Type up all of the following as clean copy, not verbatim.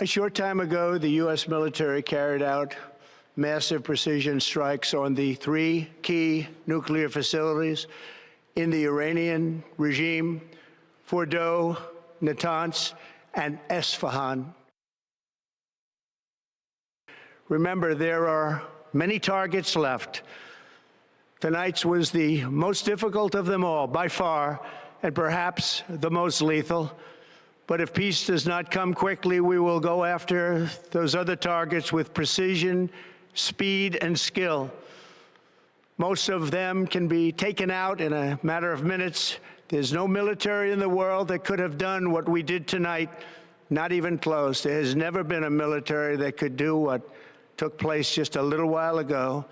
A short time ago, the U.S. military carried out massive precision strikes on the three key nuclear facilities in the Iranian regime, Fordow, Natanz, and Esfahan. Remember, there are many targets left. Tonight's was the most difficult of them all, by far, and perhaps the most lethal. But if peace does not come quickly, we will go after those other targets with precision, speed, and skill. Most of them can be taken out in a matter of minutes. There's no military in the world that could have done what we did tonight, not even close. There has never been a military that could do what took place just a little while ago.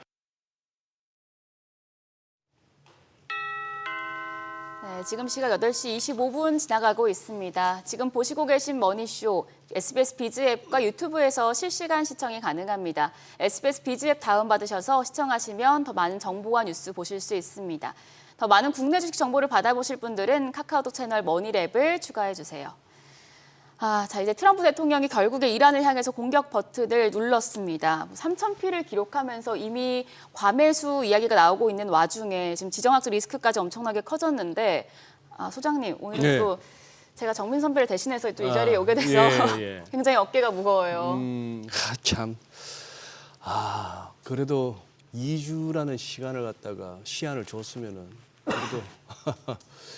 네, 지금 시각 8시 25분 지나가고 있습니다. 지금 보시고 계신 머니쇼, SBS 비즈 앱과 유튜브에서 실시간 시청이 가능합니다. SBS 비즈 앱 다운받으셔서 시청하시면 더 많은 정보와 뉴스 보실 수 있습니다. 더 많은 국내 주식 정보를 받아보실 분들은 카카오톡 채널 머니랩을 추가해주세요. 자, 이제 트럼프 대통령이 결국에 이란을 향해서 공격 버튼을 눌렀습니다. 3,000피를 기록하면서 이미 과매수 이야기가 나오고 있는 와중에 지금 지정학적 리스크까지 엄청나게 커졌는데, 소장님, 오늘 또 제가 정민 선배를 대신해서 또 이 자리에 오게 돼서 굉장히 어깨가 무거워요. 참. 그래도 2주라는 시간을 갖다가 시한을 줬으면은 그래도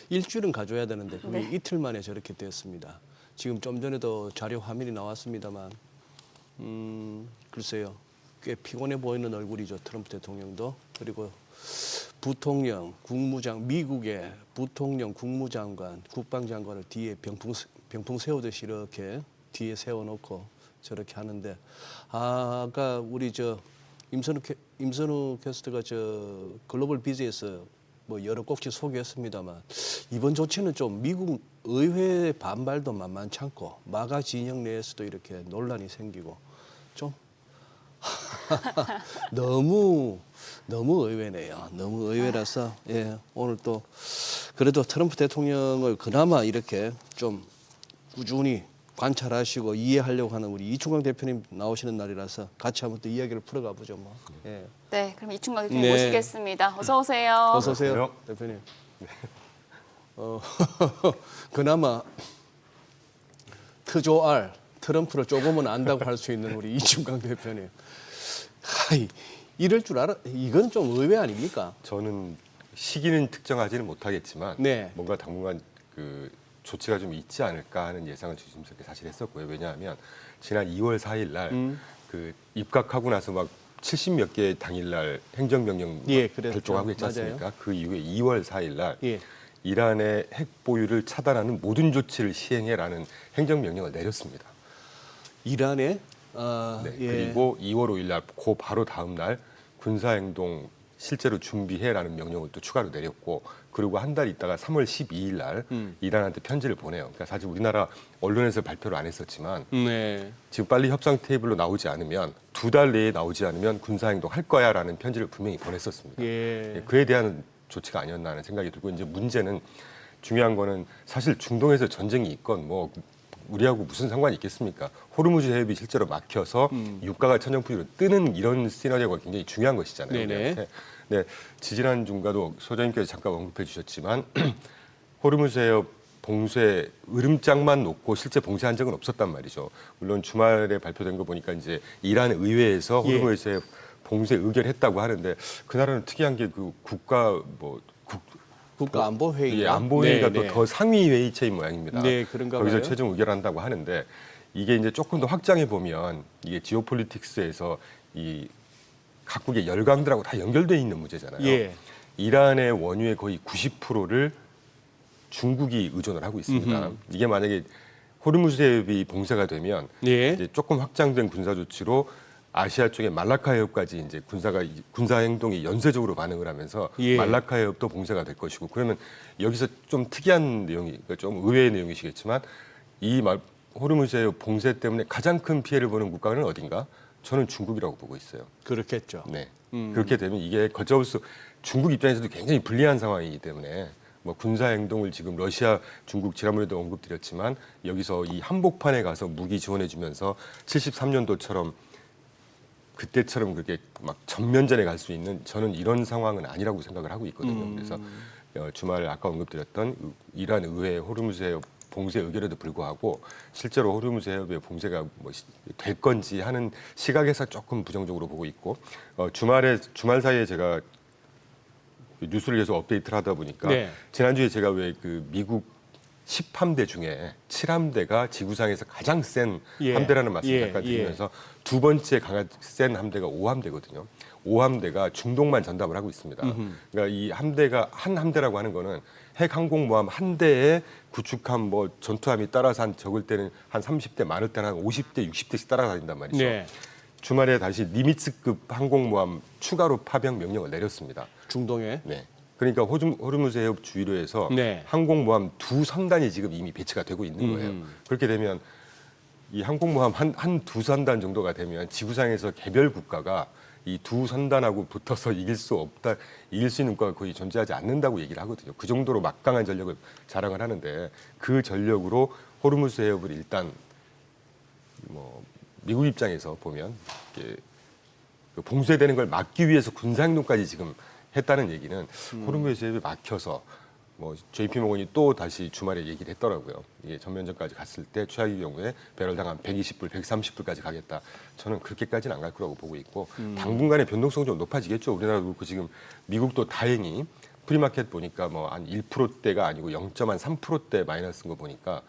일주일은 가져야 되는데 그게 이틀 만에 저렇게 됐습니다. 지금 좀 전에도 자료 화면이 나왔습니다만, 글쎄요, 꽤 피곤해 보이는 얼굴이죠. 트럼프 대통령도. 그리고 부통령, 국무장, 미국의 부통령, 국무장관, 국방장관을 뒤에 병풍 세우듯이 이렇게 뒤에 세워놓고 저렇게 하는데, 아까 우리 임선우 캐스터가 글로벌 비즈에서 뭐 여러 꼭지 소개했습니다만, 이번 조치는 좀 미국 의회 반발도 만만치 않고 마가 진영 내에서도 이렇게 논란이 생기고 좀 너무 의외네요. 너무 의외라서 오늘 또 그래도 트럼프 대통령을 그나마 이렇게 좀 꾸준히 관찰하시고 이해하려고 하는 우리 이충광 대표님 나오시는 날이라서 같이 한번 또 이야기를 풀어가 보죠. 뭐. 네, 그럼 이충광 대표님 모시겠습니다. 어서 오세요. 어서 오세요, 대표님. 그나마 트조알 트럼프를 조금은 안다고 할 수 있는 우리 이충광 대표님. 이럴 줄 알아? 이건 좀 의외 아닙니까? 저는 시기는 특정하지는 못하겠지만 뭔가 당분간 그 조치가 좀 있지 않을까 하는 예상을 조심스럽게 사실 했었고요. 왜냐하면 지난 2월 4일 날 그 입각하고 나서 막 70몇 개 당일날 행정명령 발족하고 있지 않습니까? 맞아요. 그 이후에 2월 4일 날 이란의 핵 보유를 차단하는 모든 조치를 시행해라는 행정명령을 내렸습니다. 이란에? 그리고 2월 5일 날 그 바로 다음 날 군사행동 실제로 준비해라는 명령을 또 추가로 내렸고, 그리고 한 달 있다가 3월 12일 날 이란한테 편지를 보내요. 그러니까 사실 우리나라 언론에서 발표를 안 했었지만 지금 빨리 협상 테이블로 나오지 않으면 2달 내에 나오지 않으면 군사행동 할 거야라는 편지를 분명히 보냈었습니다. 그에 대한 조치가 아니었나 하는 생각이 들고, 이제 문제는 중요한 거는 사실 중동에서 전쟁이 있건 뭐 우리하고 무슨 상관이 있겠습니까? 호르무즈 해협이 실제로 막혀서 유가가 천정부지로 뜨는 이런 시나리오가 굉장히 중요한 것이잖아요. 지지난 중과도 소장님께서 잠깐 언급해 주셨지만 호르무즈 해협 봉쇄 으름장만 놓고 실제 봉쇄한 적은 없었단 말이죠. 물론 주말에 발표된 거 보니까 이제 이란 의회에서 호르무즈 해협 봉쇄 의결했다고 하는데, 그 나라는 특이한 게 그 국가안보회의가 안보회의가 또 더 상위 회의체인 모양입니다. 그런가 거기서 봐요. 최종 의결한다고 하는데, 이게 이제 조금 더 확장해 보면 이게 지오폴리틱스에서 이 각국의 열강들하고 다 연결돼 있는 문제잖아요. 이란의 원유의 거의 90%를 중국이 의존을 하고 있습니다. 이게 만약에 호르무즈 해협이 봉쇄가 되면 이제 조금 확장된 군사 조치로 아시아 쪽의 말라카 해협까지 이제 군사 행동이 연쇄적으로 반응을 하면서 말라카 해협도 봉쇄가 될 것이고, 그러면 여기서 좀 특이한 내용이, 그러니까 좀 의외의 내용이시겠지만, 호르무즈 해협 봉쇄 때문에 가장 큰 피해를 보는 국가는 어딘가? 저는 중국이라고 보고 있어요. 그렇겠죠. 그렇게 되면 이게 걷잡을 수, 중국 입장에서도 굉장히 불리한 상황이기 때문에 뭐 군사 행동을 지금 러시아, 중국 지난번에도 언급드렸지만 여기서 이 한복판에 가서 무기 지원해주면서 73년도처럼 그때처럼 그렇게 막 전면전에 갈 수 있는 저는 이런 상황은 아니라고 생각을 하고 있거든요. 그래서 주말 아까 언급드렸던 이란 의회 호르무즈 해협 봉쇄 의결에도 불구하고 실제로 호르무즈 해협의 봉쇄가 뭐 될 건지 하는 시각에서 조금 부정적으로 보고 있고 주말 사이에 제가 뉴스를 계속 업데이트를 하다 보니까 네. 지난주에 제가 왜 그 미국 10함대 중에 7함대가 지구상에서 가장 센 예. 함대라는 말씀을 예. 잠깐 드리면서 두 번째 센 함대가 5함대거든요. 5함대가 중동만 전담을 하고 있습니다. 그러니까 이 함대가 한 함대라고 하는 거는 핵 항공모함 한 대에 구축함 뭐 전투함이 따라서 한 적을 때는 한 30대 많을 때는 한 50대 60대씩 따라다닌단 말이죠. 네. 주말에 다시 니미츠급 항공모함 추가로 파병 명령을 내렸습니다. 중동에. 네. 그러니까 호르무즈 해협 주위로 해서 네. 항공모함 두 선단이 지금 이미 배치가 되고 있는 거예요. 그렇게 되면 이 항공모함 한 두 선단 정도가 되면 지구상에서 개별 국가가 이 두 선단하고 붙어서 이길 수 있는 국가가 거의 존재하지 않는다고 얘기를 하거든요. 그 정도로 막강한 전력을 자랑을 하는데 그 전력으로 호르무즈 해협을 일단 뭐 미국 입장에서 보면 이게 봉쇄되는 걸 막기 위해서 군사행동까지 지금 했다는 얘기는 호르무즈 해협이 막혀서 뭐 JP 모건이 또 다시 주말에 얘기를 했더라고요. 이게 전면전까지 갔을 때 최악의 경우에 배럴당 한 120불, 130불까지 가겠다. 저는 그렇게까지는 안 갈 거라고 보고 있고 당분간의 변동성이 좀 높아지겠죠. 우리나라도 그렇고 지금 미국도 다행히 프리마켓 보니까 뭐 한 1%대가 아니고 0.3%대 마이너스인 거 보니까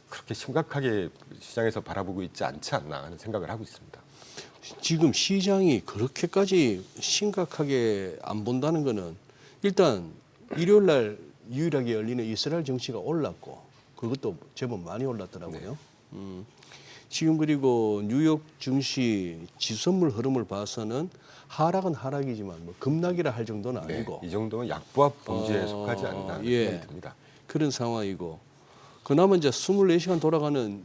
그렇게 심각하게 시장에서 바라보고 있지 않지 않나 하는 생각을 하고 있습니다. 지금 시장이 그렇게까지 심각하게 안 본다는 거는 일단 일요일 날 유일하게 열리는 이스라엘 정치가 올랐고 그것도 제법 많이 올랐더라고요. 지금 그리고 뉴욕 증시 지수선물 흐름을 봐서는 하락은 하락이지만 뭐 급락이라 할 정도는 아니고 이 정도면 약보합 범죄에 속하지 않나 하는 예. 생각이 듭니다. 그런 상황이고 그나마 이제 24시간 돌아가는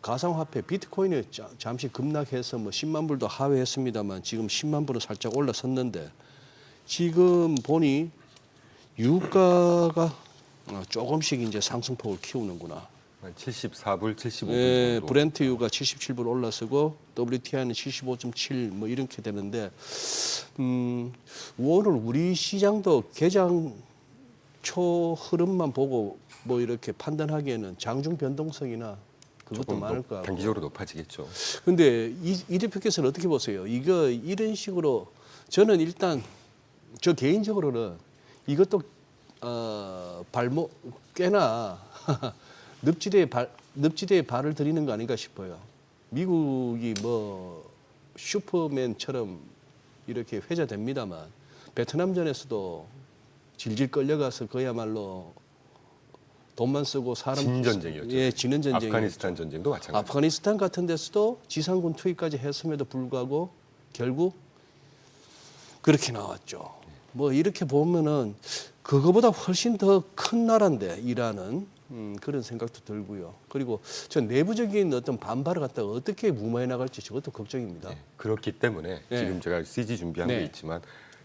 가상화폐 비트코인이 잠시 급락해서 뭐 10만 불도 하회했습니다만 지금 10만 불은 살짝 올라섰는데 지금 보니 유가가 조금씩 이제 상승폭을 키우는구나. 한 74불, 75불 예, 정도. 브렌트 유가 77불 올라서고 WTI는 75.7 뭐 이렇게 되는데 오늘 우리 시장도 개장 초 흐름만 보고 뭐 이렇게 판단하기에는 장중 변동성이나 그것도 조금 많을 것 같고. 단기적으로 높아지겠죠. 근데 이 대표께서는 어떻게 보세요? 이거 이런 식으로 저는 일단 저 개인적으로는 이것도 발목 꽤나 늪지대에 발을 들이는 거 아닌가 싶어요. 미국이 뭐 슈퍼맨처럼 이렇게 회자됩니다만 베트남전에서도 질질 끌려가서 그야말로 돈만 쓰고 사람 진 전쟁이었죠. 예, 지는 전쟁. 아프가니스탄 전쟁도 마찬가지. 아프가니스탄 같은 데서도 지상군 투입까지 했음에도 불구하고 결국 그렇게 나왔죠. 뭐 이렇게 보면은 그거보다 훨씬 더 큰 나라인데 이란은 그런 생각도 들고요. 그리고 저 내부적인 어떤 반발을 갖다가 어떻게 무마해 나갈지 저것도 걱정입니다. 네, 그렇기 때문에 네. 지금 제가 CG 준비한 네. 게 있지만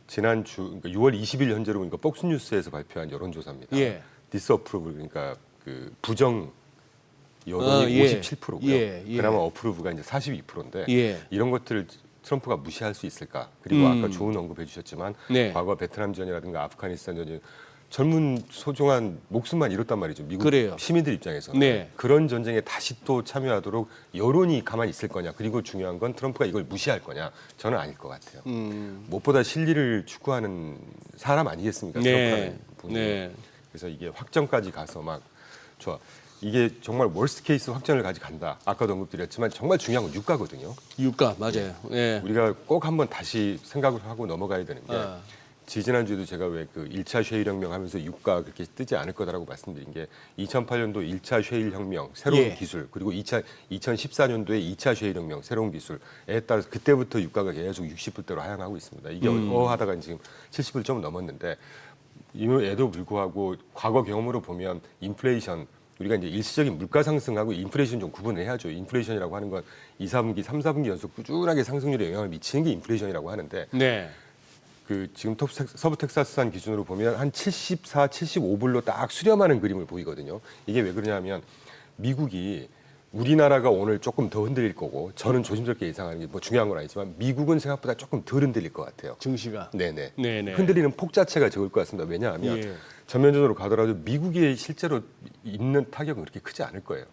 지난주 그러니까 6월 20일 현재로 보니까 폭스뉴스에서 발표한 여론조사입니다. 예. 디스어프로브 그러니까 그 부정 여론이 예. 57%고요. 예, 예. 그나마 어프로브가 이제 42%인데 예. 이런 것들을 트럼프가 무시할 수 있을까? 그리고 아까 좋은 언급해 주셨지만 네. 과거 베트남전이라든가 아프가니스탄전이 젊은 소중한 목숨만 잃었단 말이죠. 미국 그래요. 시민들 입장에서는. 네. 그런 전쟁에 다시 또 참여하도록 여론이 가만히 있을 거냐. 그리고 중요한 건 트럼프가 이걸 무시할 거냐. 저는 아닐 것 같아요. 무엇보다 실리를 추구하는 사람 아니겠습니까? 네. 트럼프라는 분이. 네. 그래서 이게 확정까지 가서 막 좋아. 이게 정말 월스트 케이스 확정을 가지 간다. 아까도 언급드렸지만 정말 중요한 건 유가거든요. 유가 맞아요. 예. 우리가 꼭 한번 다시 생각을 하고 넘어가야 되는 게 지지난주에도 제가 왜 그 1차 쉐일 혁명 하면서 유가가 그렇게 뜨지 않을 거다라고 말씀드린 게 2008년도 1차 쉐일 혁명 새로운 예. 기술 그리고 2014년도에 2차 쉐일 혁명 새로운 기술에 따라서 그때부터 유가가 계속 60불대로 하향하고 있습니다. 이게 하다가 지금 70불 좀 넘었는데 에도 불구하고 과거 경험으로 보면 인플레이션 우리가 이제 일시적인 물가 상승하고 인플레이션 좀 구분을 해야죠. 인플레이션이라고 하는 건 2, 3분기, 3, 4분기 연속 꾸준하게 상승률에 영향을 미치는 게 인플레이션이라고 하는데 네. 그 지금 서부 텍사스산 기준으로 보면 한 74, 75불로 딱 수렴하는 그림을 보이거든요. 이게 왜 그러냐면 미국이 우리나라가 오늘 조금 더 흔들릴 거고 저는 조심스럽게 예상하는 게 뭐 중요한 건 아니지만 미국은 생각보다 조금 덜 흔들릴 것 같아요. 증시가. 네네. 네네. 흔들리는 폭 자체가 적을 것 같습니다. 왜냐하면 예. 전면전으로 가더라도 미국이 실제로 입는 타격은 그렇게 크지 않을 거예요.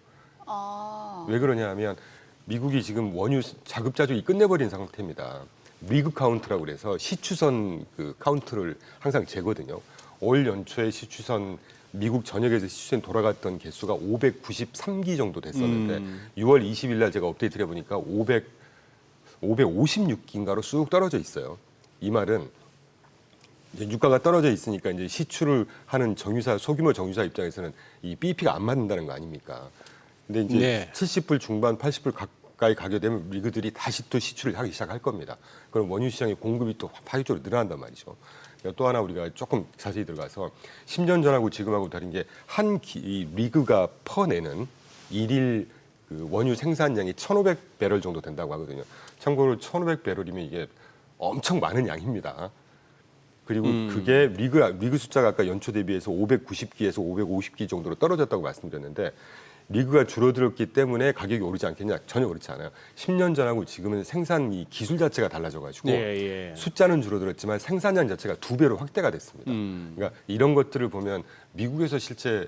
아, 왜 그러냐면 미국이 지금 원유 자급자족이 끝내버린 상태입니다. 리그 카운트라고 그래서 시추선 그 카운트를 항상 재거든요. 올 연초에 시추선 미국 전역에서 시추선 돌아갔던 개수가 593기 정도 됐었는데 6월 20일 날 제가 업데이트를 해보니까 556기인가로 쑥 떨어져 있어요. 이 말은 이제 유가가 떨어져 있으니까 이제 시추를 하는 정유사 소규모 정유사 입장에서는 이 BP가 안 맞는다는 거 아닙니까? 근데 이제 네. 70불 중반, 80불 가까이 가게 되면 리그들이 다시 또 시추를 하기 시작할 겁니다. 그럼 원유 시장의 공급이 또 파격적으로 늘어난단 말이죠. 또 하나 우리가 조금 자세히 들어가서 10년 전하고 지금하고 다른 게 이 리그가 퍼내는 일일 그 원유 생산량이 1,500배럴 정도 된다고 하거든요. 참고로 1,500배럴이면 이게 엄청 많은 양입니다. 그리고 그게 리그 숫자가 아까 연초 대비해서 590기에서 550기 정도로 떨어졌다고 말씀드렸는데 리그가 줄어들었기 때문에 가격이 오르지 않겠냐? 전혀 그렇지 않아요. 10년 전하고 지금은 생산 이 기술 자체가 달라져가지고 예, 예. 숫자는 줄어들었지만 생산량 자체가 2배로 확대가 됐습니다. 그러니까 이런 것들을 보면 미국에서 실제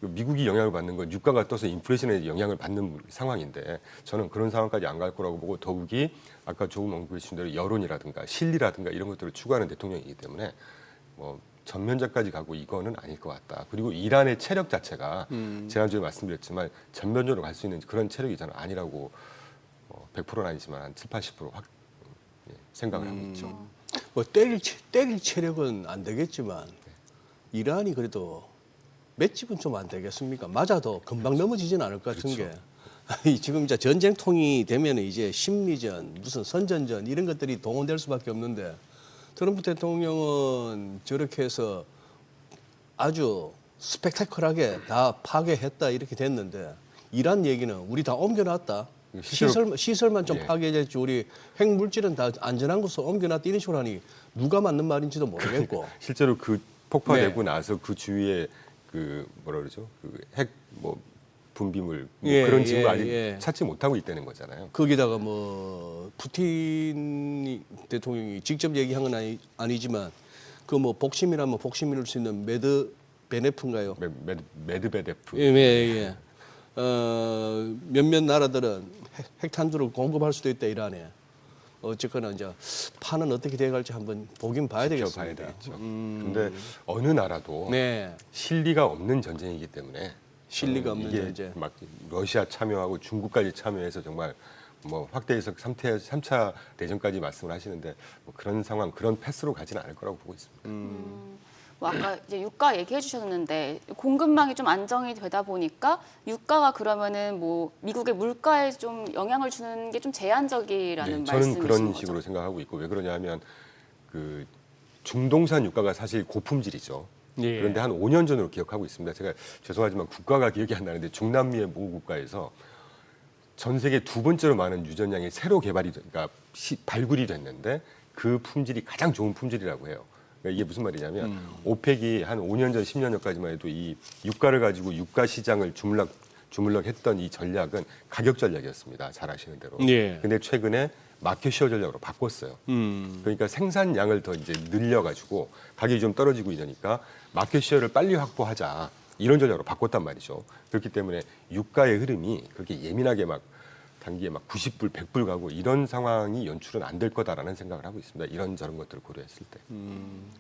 미국이 영향을 받는 건 유가가 떠서 인플레이션에 영향을 받는 상황인데 저는 그런 상황까지 안 갈 거라고 보고 더욱이 아까 조금 언급해 주신 대로 여론이라든가 실리라든가 이런 것들을 추구하는 대통령이기 때문에 뭐 전면전까지 가고 이거는 아닐 것 같다. 그리고 이란의 체력 자체가 지난주에 말씀드렸지만 전면전으로 갈 수 있는 그런 체력이 저는 아니라고 100%는 아니지만 한 7, 80% 생각을 하고 있죠. 뭐 때릴 체력은 안 되겠지만 이란이 그래도 맷집은 좀 안 되겠습니까? 맞아도 금방 넘어지진 않을 것 같은 게 아니, 지금 이제 전쟁통이 되면 이제 심리전, 무슨 선전전 이런 것들이 동원될 수밖에 없는데 트럼프 대통령은 저렇게 해서 아주 스펙타클하게 다 파괴했다 이렇게 됐는데 이란 얘기는 우리 다 옮겨놨다. 시설만 좀 예. 파괴됐지 우리 핵물질은 다 안전한 곳으로 옮겨놨다 이런 식으로 하니 누가 맞는 말인지도 모르겠고 실제로 그 폭파되고 네. 나서 그 주위에 그 뭐라 그러죠? 그 핵 뭐 분비물 뭐 예, 그런 징후 예, 아직 예. 찾지 못하고 있다는 거잖아요. 거기다가 뭐 푸틴 대통령이 직접 얘기한 건 아니지만 그 뭐 복심이라면 복심일 수 있는 메드베네프인가요? 메드베데프. 예, 예, 예. 몇몇 나라들은 핵탄두를 공급할 수도 있다 이란에. 어쨌거나 이제 판은 어떻게 돼갈지 한번 보긴 봐야 지켜봐야 되겠습니다. 되겠죠. 근데 어느 나라도 네, 실리가 없는 전쟁이기 때문에 실리가 없는 이게 전쟁. 막 러시아 참여하고 중국까지 참여해서 정말 뭐 확대해서 3차 대전까지 말씀을 하시는데 뭐 그런 상황, 그런 패스로 가지는 않을 거라고 보고 있습니다. 뭐 아까 이제 유가 얘기해 주셨는데 공급망이 좀 안정이 되다 보니까 유가가 그러면은 뭐 미국의 물가에 좀 영향을 주는 게 좀 제한적이라는 저는 말씀이신 그런 거죠? 식으로 생각하고 있고 왜 그러냐면 그 중동산 유가가 사실 고품질이죠. 예. 그런데 한 5년 전으로 기억하고 있습니다. 제가 죄송하지만 국가가 기억이 안 나는데 중남미의 모 국가에서 전 세계 두 번째로 많은 유전량이 새로 개발이 그러니까 발굴이 됐는데 그 품질이 가장 좋은 품질이라고 해요. 그러니까 이게 무슨 말이냐면 오펙이 한 5년 전, 10년 전까지만 해도 이 유가를 가지고 유가 시장을 주물럭했던 이 전략은 가격 전략이었습니다. 잘 아시는 대로. 예. 근데 최근에 마켓 쉐어 전략으로 바꿨어요. 그러니까 생산량을 더 이제 늘려가지고 가격이 좀 떨어지고 이러니까 마켓 쉐어를 빨리 확보하자 이런 전략으로 바꿨단 말이죠. 그렇기 때문에 유가의 흐름이 그렇게 예민하게 막 단기에 막 90불, 100불 가고 이런 상황이 연출은 안 될 거다라는 생각을 하고 있습니다. 이런 저런 것들을 고려했을 때.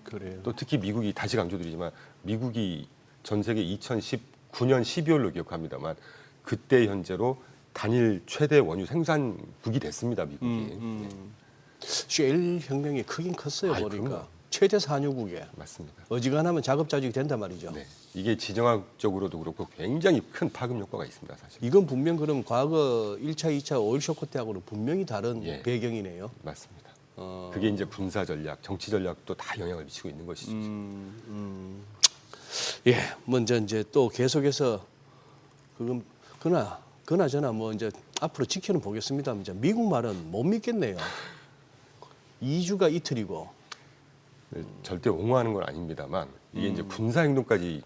그래요. 또 특히 미국이 다시 강조드리지만 미국이 전 세계 2019년 12월로 기억합니다만 그때 현재로 단일 최대 원유 생산국이 됐습니다. 미국이. 셰일 혁명이 크긴 컸어요 아이, 보니까 그럼요. 최대 산유국에 맞습니다. 어지간하면 자급자족이 된단 말이죠. 네. 이게 지정학적으로도 그렇고 굉장히 큰 파급 효과가 있습니다. 사실. 이건 분명 그럼 과거 1차, 2차 오일 쇼크 때하고는 분명히 다른 예. 배경이네요. 맞습니다. 어. 그게 이제 군사 전략, 정치 전략도 다 영향을 미치고 있는 것이죠. 예, 먼저 이제 또 계속해서 그건 그나저나 뭐 이제 앞으로 지켜는 보겠습니다. 이제 미국 말은 못 믿겠네요. 2주가 이틀이고 절대 옹호하는 건 아닙니다만 이게 이제 군사 행동까지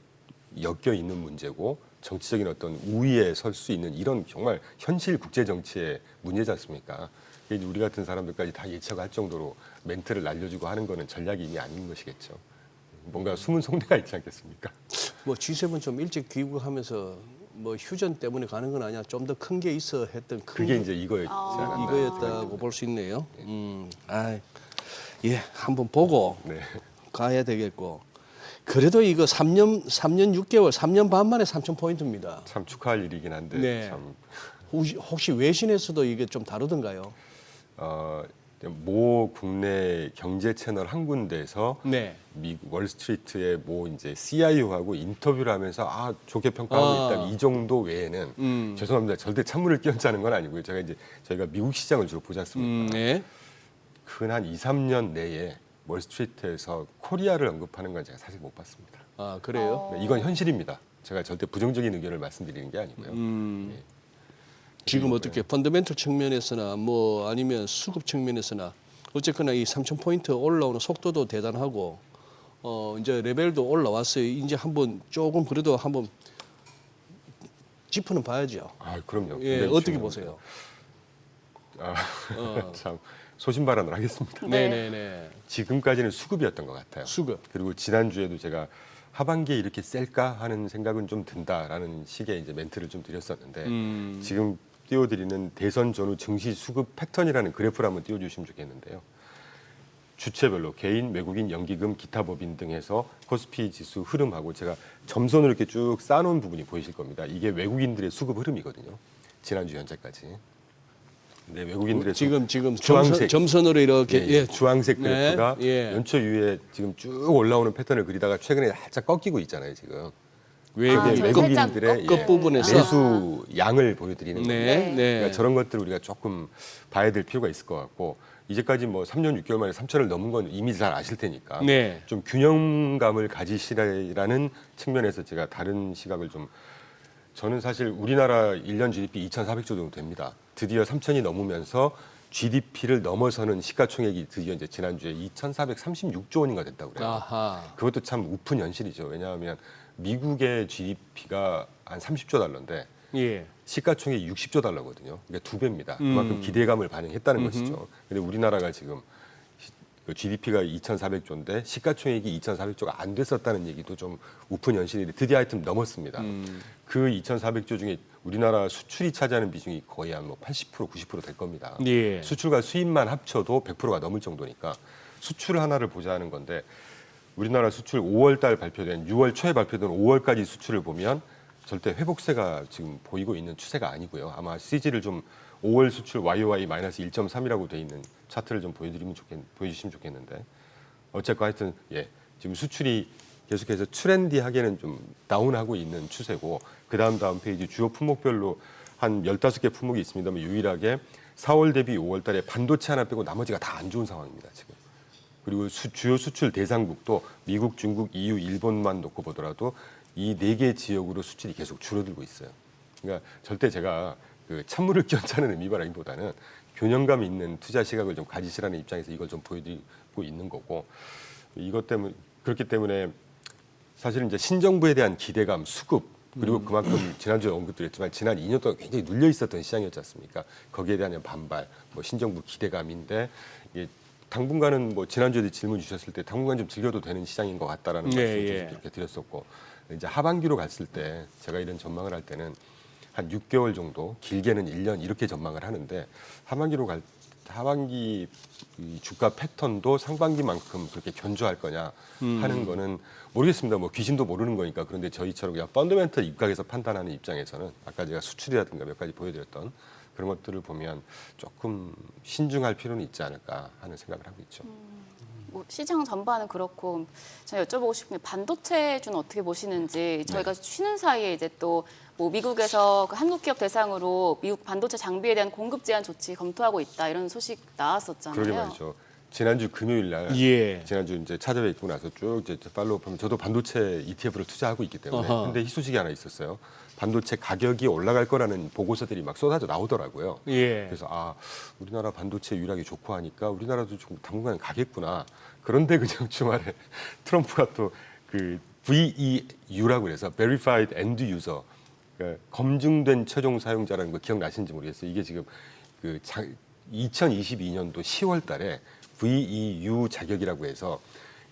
엮여 있는 문제고 정치적인 어떤 우위에 설 수 있는 이런 정말 현실 국제 정치의 문제지 않습니까? 이제 우리 같은 사람들까지 다 예측할 정도로 멘트를 날려주고 하는 거는 전략이 이미 아닌 것이겠죠. 뭔가 숨은 속내가 있지 않겠습니까? 뭐 G7 좀 일찍 귀국하면서 뭐 휴전 때문에 가는 건 아니야. 좀 더 큰 게 있어 했던 그게 이제 이거였지 않았나. 이거였다고 볼 수 있네요. 예, 한번 보고 네. 가야 되겠고. 그래도 이거 3년 6개월, 3년 반 만에 3,000포인트입니다. 참 축하할 일이긴 한데 네. 참 혹시 외신에서도 이게 좀 다르던가요? 모 국내 경제 채널 한 군데에서 네. 미국 월스트리트의 모 이제 CIO하고 인터뷰를 하면서 좋게 평가하고 있다 이 정도 외에는 죄송합니다. 절대 찬물을 끼얹자는 건 아니고요. 저희가 미국 시장을 주로 보지 않습니까? 네. 근 2, 3년 내에 월스트리트에서 코리아를 언급하는 건 제가 사실 못 봤습니다. 아, 그래요? 네, 이건 현실입니다. 제가 절대 부정적인 의견을 말씀드리는 게 아니고요. 예. 지금 어떻게 펀더멘털 측면에서나 뭐 아니면 수급 측면에서나 어쨌거나 이 3,000포인트 올라오는 속도도 대단하고 이제 레벨도 올라왔어요. 이제 한번 조금 그래도 한번 짚어는 봐야죠. 그럼요. 예, 굉장히 어떻게 중요합니다. 보세요? 참 소신발언을 하겠습니다. 네네네. 지금까지는 수급이었던 것 같아요. 수급. 그리고 지난주에도 제가 하반기에 이렇게 셀까 하는 생각은 좀 든다라는 식의 이제 멘트를 좀 드렸었는데 지금 띄워드리는 대선 전후 증시 수급 패턴이라는 그래프를 한번 띄워주시면 좋겠는데요. 주체별로 개인, 외국인, 연기금, 기타 법인 등 해서 코스피 지수 흐름하고 제가 점선으로 이렇게 쭉 쌓아놓은 부분이 보이실 겁니다. 이게 외국인들의 수급 흐름이거든요. 지난주 현재까지. 네, 외국인들의 지금 주황색. 점선으로 이렇게 예, 주황색 그래프가 네, 예. 연초 이후에 지금 쭉 올라오는 패턴을 그리다가 최근에 살짝 꺾이고 있잖아요. 지금. 왜 아, 이게 저 외국인들의 살짝 끝부분에서. 매수 양을 보여드리는 겁니다. 네, 네. 그러니까 저런 것들을 우리가 조금 봐야 될 필요가 있을 것 같고 이제까지 뭐 3년 6개월 만에 3천을 넘은 건 이미 잘 아실 테니까 네. 좀 균형감을 가지시라는 측면에서 제가 다른 시각을 좀 저는 사실 우리나라 1년 GDP 2,400조 정도 됩니다. 드디어 3천이 넘으면서 GDP를 넘어서는 시가총액이 드디어 이제 지난주에 2,436조 원인가 됐다고 그래요. 아하. 그것도 참 우픈 현실이죠. 왜냐하면 미국의 GDP가 한 30조 달러인데 예. 시가총액이 60조 달러거든요. 그러니까 2배입니다. 그만큼 기대감을 반영했다는 것이죠. 근데 우리나라가 지금 GDP가 2,400조인데 시가총액이 2,400조가 안 됐었다는 얘기도 좀 우픈 현실인데 드디어 하여튼 넘었습니다. 그 2,400조 중에 우리나라 수출이 차지하는 비중이 거의 한 뭐 80%, 90% 될 겁니다. 예. 수출과 수입만 합쳐도 100%가 넘을 정도니까 수출 하나를 보자는 건데 우리나라 수출 5월 달 발표된 6월 초에 발표된 5월까지 수출을 보면 절대 회복세가 지금 보이고 있는 추세가 아니고요. 아마 CG를 좀 5월 수출 YOY 마이너스 1.3이라고 돼 있는 차트를 좀 보여주시면 좋겠는데 어쨌건 하여튼 예 지금 수출이 계속해서 트렌디하게는 좀 다운하고 있는 추세고 다음 페이지 주요 품목별로 한 15개 품목이 있습니다만 유일하게 4월 대비 5월 달에 반도체 하나 빼고 나머지가 다 안 좋은 상황입니다 지금. 그리고 주요 수출 대상국도 미국, 중국, EU, 일본만 놓고 보더라도 이 4개 지역으로 수출이 계속 줄어들고 있어요. 그러니까 절대 제가 그 찬물을 끼얹자는 의미라기보다는 균형감 있는 투자 시각을 좀 가지시라는 입장에서 이걸 좀 보여드리고 있는 거고 이것 때문에 그렇기 때문에 사실은 이제 신정부에 대한 기대감, 수급 그리고 그만큼 지난주에 언급드렸지만 지난 2년 동안 굉장히 눌려 있었던 시장이었지 않습니까? 거기에 대한 반발, 뭐 신정부 기대감인데 이게 당분간은 뭐 지난주에 질문 주셨을 때 당분간 좀 즐겨도 되는 시장인 것 같다라는 말씀을 좀 이렇게 드렸었고 이제 하반기로 갔을 때 제가 이런 전망을 할 때는 한 6개월 정도 길게는 1년 이렇게 전망을 하는데 하반기 이 주가 패턴도 상반기만큼 그렇게 견조할 거냐 하는 거는 모르겠습니다. 뭐 귀신도 모르는 거니까. 그런데 저희처럼 그냥 펀더멘털 입각에서 판단하는 입장에서는 아까 제가 수출이라든가 몇 가지 보여드렸던 그런 것들을 보면 조금 신중할 필요는 있지 않을까 하는 생각을 하고 있죠. 뭐 시장 전반은 그렇고 제가 여쭤보고 싶은 게 반도체주는 어떻게 보시는지 저희가 쉬는 사이에 이제 또 뭐 미국에서 그 한국 기업 대상으로 미국 반도체 장비에 대한 공급 제한 조치 검토하고 있다 이런 소식 나왔었잖아요. 그러게 말이죠. 지난주 금요일 날 예. 지난주 이제 찾아뵙고 나서 쭉 이제 팔로우하면 저도 반도체 ETF를 투자하고 있기 때문에 어허. 근데 희소식이 하나 있었어요. 반도체 가격이 올라갈 거라는 보고서들이 막 쏟아져 나오더라고요. 예. 그래서 우리나라 반도체 유락이 좋고 하니까 우리나라도 좀 당분간 가겠구나. 그런데 그냥 주말에 트럼프가 또 그 VEU라고 해서 Verified End User, 그러니까 검증된 최종 사용자라는 거 기억나시는지 모르겠어요. 이게 지금 2022년도 10월 달에 VEU 자격이라고 해서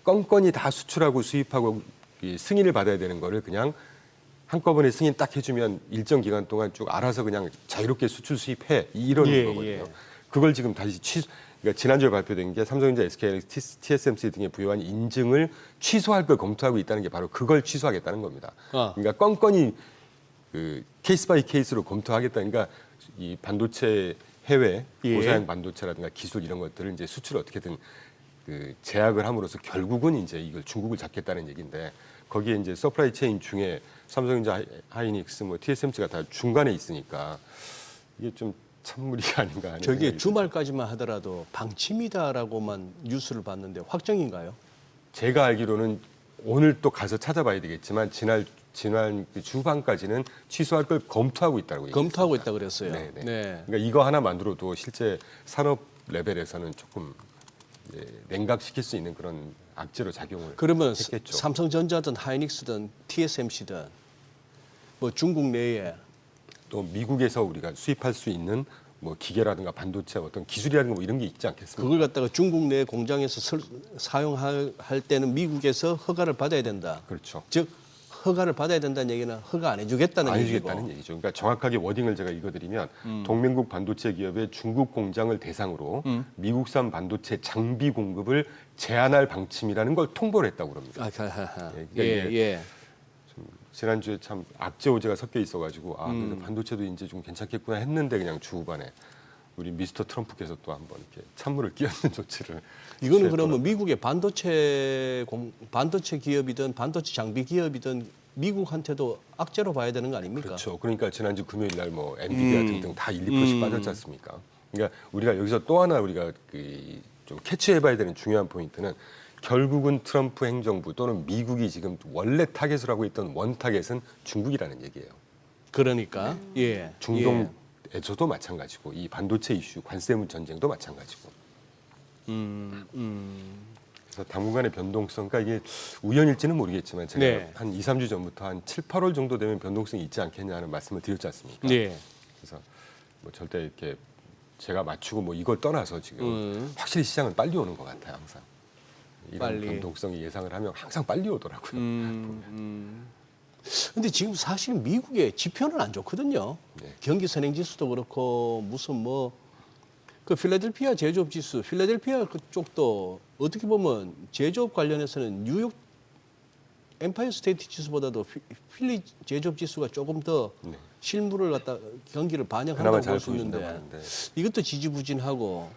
건건이 다 수출하고 수입하고 승인을 받아야 되는 거를 그냥 한꺼번에 승인 딱 해주면 일정 기간 동안 쭉 알아서 그냥 자유롭게 수출 수입해 이러는 예, 거거든요. 예. 그걸 지금 다시 그러니까 지난주에 발표된 게 삼성전자, SK하이닉스, TSMC 등에 부여한 인증을 취소할 걸 검토하고 있다는 게 바로 그걸 취소하겠다는 겁니다. 그러니까 건건이 그 케이스 바이 케이스로 검토하겠다. 그러니까 이 반도체 해외 예. 고사양 반도체라든가 기술 이런 것들을 이제 수출을 어떻게든 그 제약을 함으로써 결국은 이제 이걸 중국을 잡겠다는 얘기인데 거기에 이제 서플라이 체인 중에 삼성전자, 하이닉스, 뭐 TSMC가 다 중간에 있으니까 이게 좀 찬물이 아닌가 하는. 저게 생각이 주말까지만 하더라도 방침이다라고만 뉴스를 봤는데 확정인가요? 제가 알기로는 오늘 또 가서 찾아봐야 되겠지만 지난 그 주반까지는 취소할 걸 검토하고 있다고 검토하고 얘기했습니다. 있다 그랬어요. 네네. 네. 그러니까 이거 하나만으로도 실제 산업 레벨에서는 조금 냉각시킬 수 있는 그런 악재로 작용을 그러면 했겠죠. 삼성전자든 하이닉스든 TSMC든 뭐 중국 내에 또 미국에서 우리가 수입할 수 있는 뭐 기계라든가 반도체 어떤 기술이라든가 뭐 이런 게 있지 않겠습니까? 그걸 갖다가 중국 내 공장에서 사용할 때는 미국에서 허가를 받아야 된다. 그렇죠. 즉 허가를 받아야 된다는 얘기는 허가 안 해주겠다는 안 얘기고. 해주겠다는 얘기죠. 그러니까 정확하게 워딩을 제가 읽어드리면 동맹국 반도체 기업의 중국 공장을 대상으로 미국산 반도체 장비 공급을 제한할 방침이라는 걸 통보를 했다고 그럽니다. 아하하. 예, 예, 그러니까 예. 지난주에 참 악재오재가 섞여 있어가지고 그래도 반도체도 이제 좀 괜찮겠구나 했는데 그냥 주후반에 우리 미스터 트럼프께서 또 한번 이렇게 찬물을 끼얹는 조치를 이거는 취했더라고요. 그러면 미국의 반도체 기업이든 반도체 장비 기업이든 미국한테도 악재로 봐야 되는 거 아닙니까? 그렇죠. 그러니까 지난주 금요일 날 뭐 엔비디아 등등 다 1, 2%씩 빠졌지 않습니까? 그러니까 우리가 여기서 또 하나 우리가 좀 캐치해봐야 되는 중요한 포인트는 결국은 트럼프 행정부 또는 미국이 지금 원래 타겟을 하고 있던 원 타겟은 중국이라는 얘기예요. 그러니까 예. 중동에서도 마찬가지고 이 반도체 이슈, 관세문 전쟁도 마찬가지고. 그래서 당분간의 변동성, 그러니까 이게 우연일지는 모르겠지만 제가 네. 한 2, 3주 전부터 한 7, 8월 정도 되면 변동성이 있지 않겠냐는 말씀을 드렸지 않습니까? 예. 그래서 뭐 절대 이렇게 제가 맞추고 뭐 이걸 떠나서 지금 확실히 시장은 빨리 오는 것 같아요, 항상. 이런 빨리. 변동성이 예상을 하면 항상 빨리 오더라고요. 근데 지금 사실 미국의 지표는 안 좋거든요. 네. 경기 선행 지수도 그렇고 무슨 뭐 그 필라델피아 제조업 지수, 필라델피아 그쪽도 어떻게 보면 제조업 관련해서는 뉴욕 엠파이어 스테이트 지수보다도 필리 제조업 지수가 조금 더 네. 실물을 갖다 경기를 그나마 반영한다고 잘 볼 수 보인다고 있는데 하는데. 이것도 지지부진하고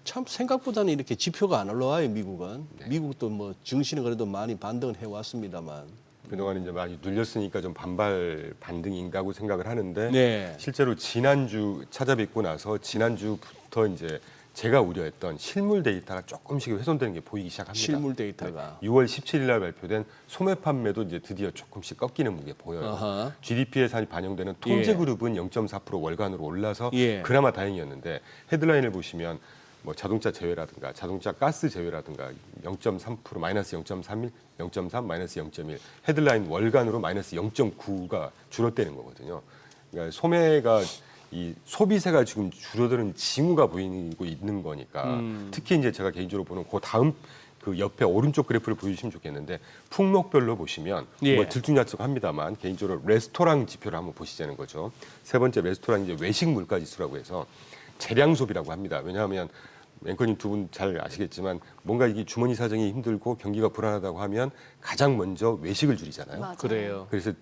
참 생각보다는 이렇게 지표가 안 올라와요 미국은. 네. 미국도 뭐 증시는 그래도 많이 반등을 해왔습니다만. 그동안 이제 많이 눌렸으니까 좀 반발 반등인가고 생각을 하는데 네. 실제로 지난주 찾아뵙고 나서 지난주부터 이제 제가 우려했던 실물 데이터가 조금씩 훼손되는 게 보이기 시작합니다. 실물 데이터가. 6월 17일 날 발표된 소매 판매도 이제 드디어 조금씩 꺾이는 게 보여요. 아하. GDP에 반영되는 통제 그룹은 0.4% 월간으로 올라서 예. 그나마 다행이었는데 헤드라인을 보시면 뭐 자동차 제외라든가 자동차 가스 제외라든가 0.3% 마이너스 0.31, 0.3 마이너스 0.1 헤드라인 월간으로 마이너스 0.9가 줄어드는 거거든요. 그러니까 소매가 이 소비세가 지금 줄어드는 징후가 보이고 있는 거니까 특히 이제 제가 개인적으로 보는 그 다음 그 옆에 오른쪽 그래프를 보여주시면 좋겠는데 품목별로 보시면 예. 뭐 들쭉날쭉합니다만 개인적으로 레스토랑 지표를 한번 보시자는 거죠. 세 번째 레스토랑 이제 외식 물가 지수라고 해서 재량 소비라고 합니다. 왜냐하면 앵커님 두 분 잘 아시겠지만 뭔가 이게 주머니 사정이 힘들고 경기가 불안하다고 하면 가장 먼저 외식을 줄이잖아요. 맞아요. 그래요. 그래서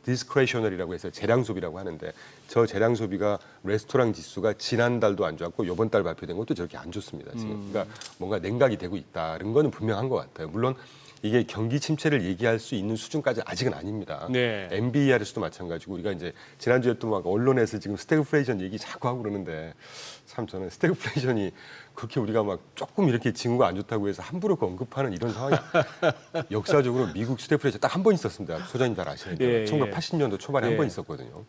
디스크레셔널이라고 해서 재량 소비라고 하는데 저 재량 소비가 레스토랑 지수가 지난달도 안 좋았고 이번 달 발표된 것도 저렇게 안 좋습니다. 지금. 그러니까 뭔가 냉각이 되고 있다는 거는 분명한 것 같아요. 물론 이게 경기 침체를 얘기할 수 있는 수준까지 아직은 아닙니다. 네. MBER에서도 마찬가지고 우리가 이제 지난주에 또 막 언론에서 지금 스태그플레이션 얘기 자꾸 하고 그러는데 참 저는 스태그플레이션이 그렇게 우리가 막 조금 이렇게 징후가 안 좋다고 해서 함부로 그 언급하는 이런 상황이 역사적으로 미국 스태그플레이션 딱 한 번 있었습니다. 소장님 잘 아시는 예, 예. 1980년도 초반에 예. 한 번 있었거든요.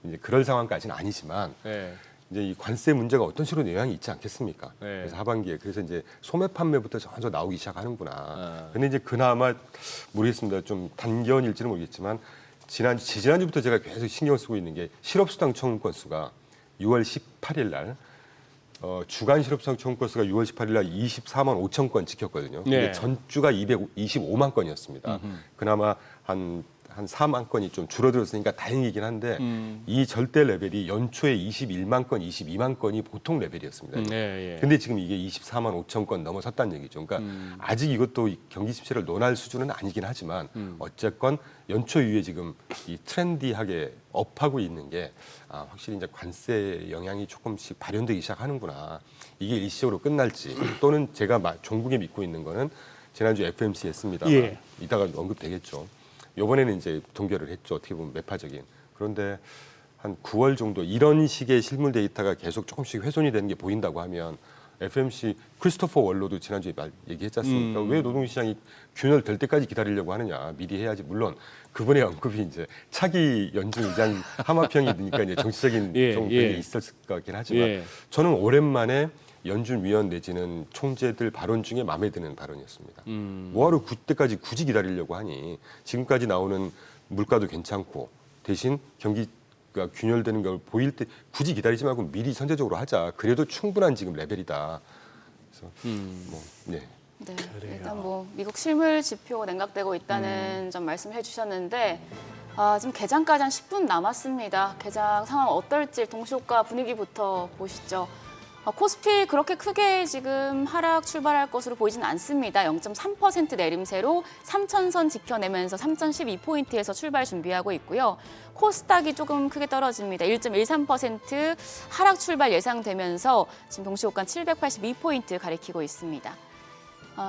이제 그럴 상황까지는 아니지만 네. 이제 이 관세 문제가 어떤 식으로 영향이 있지 않겠습니까? 네. 그래서 하반기에 그래서 이제 소매 판매부터 점점 나오기 시작하는구나. 아. 근데 이제 그나마 모르겠습니다. 좀 단견일지는 모르겠지만 지난주부터 제가 계속 신경 쓰고 있는 게 실업수당 청구 건수가 6월 18일 날 주간 실업수당 청구 건수가 6월 18일 날 24만 5천 건 찍혔거든요. 네. 근데 전주가 225만 건이었습니다. 그나마 한 4만 건이 좀 줄어들었으니까 다행이긴 한데 이 절대 레벨이 연초에 21만 건, 22만 건이 보통 레벨이었습니다. 네, 예. 근데 지금 이게 24만 5천 건 넘어섰다는 얘기죠. 그러니까 아직 이것도 경기 침체를 논할 수준은 아니긴 하지만 어쨌건 연초 이후에 지금 이 트렌디하게 업하고 있는 게 확실히 이제 관세 영향이 조금씩 발현되기 시작하는구나. 이게 일시적으로 끝날지 또는 제가 종국에 믿고 있는 거는 지난주 FMC였습니다. 예. 이따가 언급되겠죠. 이번에는 이제 동결을 했죠. 어떻게 보면 매파적인. 그런데 한 9월 정도 이런 식의 실물 데이터가 계속 조금씩 훼손이 되는 게 보인다고 하면 FMC 크리스토퍼 월로도 지난주에 얘기했지 않습니까? 왜 노동시장이 균열될 때까지 기다리려고 하느냐. 미리 해야지. 물론 그분의 언급이 이제 차기 연준 의장 하마평이 되니까 이제 정치적인 예, 좀 예. 그런 게 있었을 것 같긴 하지만 예. 저는 오랜만에 연준 위원 내지는 총재들 발언 중에 마음에 드는 발언이었습니다. 뭐하러 그때까지 굳이 기다리려고 하니 지금까지 나오는 물가도 괜찮고 대신 경기가 균열되는 걸 보일 때 굳이 기다리지 말고 미리 선제적으로 하자. 그래도 충분한 지금 레벨이다. 그래서 네. 네, 일단 뭐 미국 실물 지표가 냉각되고 있다는 점 말씀을 해주셨는데 지금 개장까지 한 10분 남았습니다. 개장 상황 어떨지 동시효과 분위기부터 보시죠. 코스피 그렇게 크게 지금 하락 출발할 것으로 보이지는 않습니다. 0.3% 내림세로 3,000선 지켜내면서 3,012포인트에서 출발 준비하고 있고요. 코스닥이 조금 크게 떨어집니다. 1.13% 하락 출발 예상되면서 지금 동시효과 782포인트 가리키고 있습니다.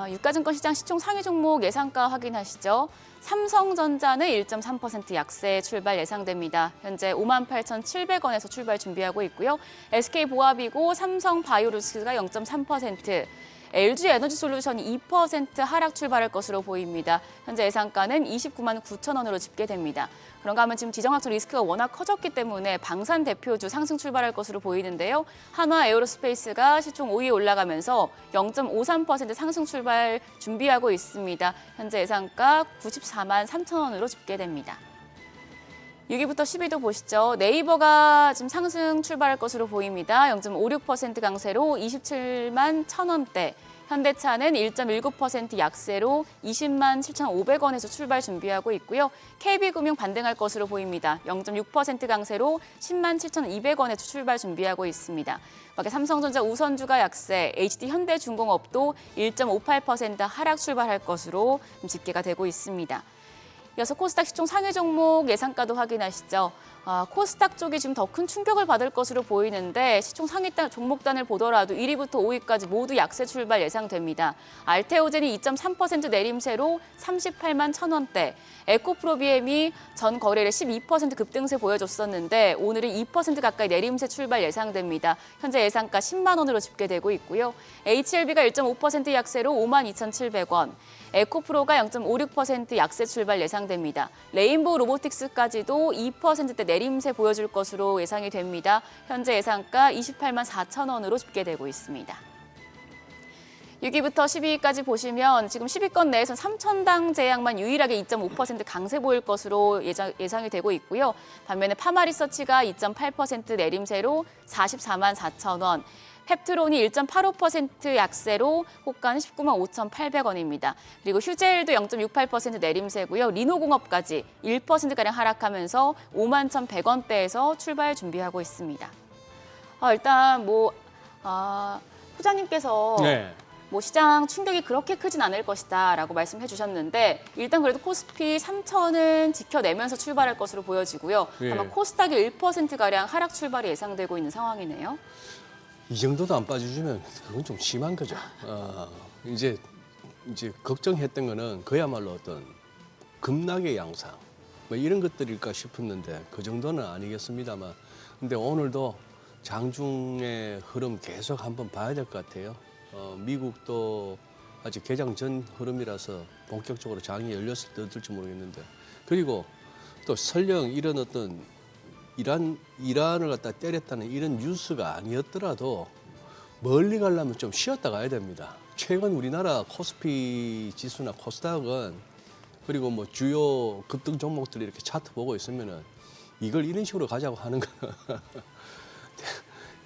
유가증권 시장 시총 상위 종목 예상가 확인하시죠. 삼성전자는 1.3% 약세 출발 예상됩니다. 현재 58,700원에서 출발 준비하고 있고요. SK보합이고 삼성바이오로스가 0.3%, LG에너지솔루션이 2% 하락 출발할 것으로 보입니다. 현재 예상가는 29만 9천 원으로 집계됩니다. 그런가 하면 지금 지정학적 리스크가 워낙 커졌기 때문에 방산 대표주 상승 출발할 것으로 보이는데요. 한화 에어로스페이스가 시총 5위에 올라가면서 0.53% 상승 출발 준비하고 있습니다. 현재 예상가 94만 3천 원으로 집계됩니다. 6위부터 10위도 보시죠. 네이버가 지금 상승 출발할 것으로 보입니다. 0.56% 강세로 27만 1,000원대. 현대차는 1.19% 약세로 20만 7,500원에서 출발 준비하고 있고요. KB금융 반등할 것으로 보입니다. 0.6% 강세로 10만 7,200원에서 출발 준비하고 있습니다. 밖에 삼성전자 우선주가 약세, HD현대중공업도 1.58% 하락 출발할 것으로 집계가 되고 있습니다. 이어서 코스닥 시총 상위 종목 예상가도 확인하시죠. 코스닥 쪽이 지금 더 큰 충격을 받을 것으로 보이는데 시총 상위 종목단을 보더라도 1위부터 5위까지 모두 약세 출발 예상됩니다. 알테오젠이 2.3% 내림세로 38만 1,000원대, 에코프로비엠이 전 거래일에 12% 급등세 보여줬었는데 오늘은 2% 가까이 내림세 출발 예상됩니다. 현재 예상가 10만 원으로 집계되고 있고요. HLB가 1.5% 약세로 5만 2,700원, 에코프로가 0.56% 약세 출발 예상됩니다. 레인보우 로보틱스까지도 2%대 내림세 보여줄 것으로 예상이 됩니다. 현재 예상가 28만 4천 원으로 집계되고 있습니다. 6위부터 12위까지 보시면 지금 10위권 내에서 3,000당 제약만 유일하게 2.5% 강세 보일 것으로 예상이 되고 있고요. 반면에 파마리서치가 2.8% 내림세로 44만 4천 원, 펩트론이 1.85% 약세로 호가는 19만 5,800원입니다. 그리고 휴젤도 0.68% 내림세고요. 리노공업까지 1%가량 하락하면서 5만 1,100원대에서 출발 준비하고 있습니다. 일단 후자님께서 네. 시장 충격이 그렇게 크진 않을 것이다라고 말씀해 주셨는데 일단 그래도 코스피 3,000은 지켜내면서 출발할 것으로 보여지고요. 예. 아마 코스닥이 1%가량 하락 출발이 예상되고 있는 상황이네요. 이 정도도 안 빠져주면 그건 좀 심한 거죠. 이제 이제 걱정했던 거는 그야말로 어떤 급락의 양상 뭐 이런 것들일까 싶었는데 그 정도는 아니겠습니다만 근데 오늘도 장중의 흐름 계속 한번 봐야 될 것 같아요. 미국도 아직 개장 전 흐름이라서 본격적으로 장이 열렸을 때 어떨지 모르겠는데 그리고 또 설령 이런 어떤 이란을 갖다 때렸다는 이런 뉴스가 아니었더라도 멀리 가려면 좀 쉬었다 가야 됩니다. 최근 우리나라 코스피 지수나 코스닥은 그리고 뭐 주요 급등 종목들이 이렇게 차트 보고 있으면은 이걸 이런 식으로 가자고 하는 거.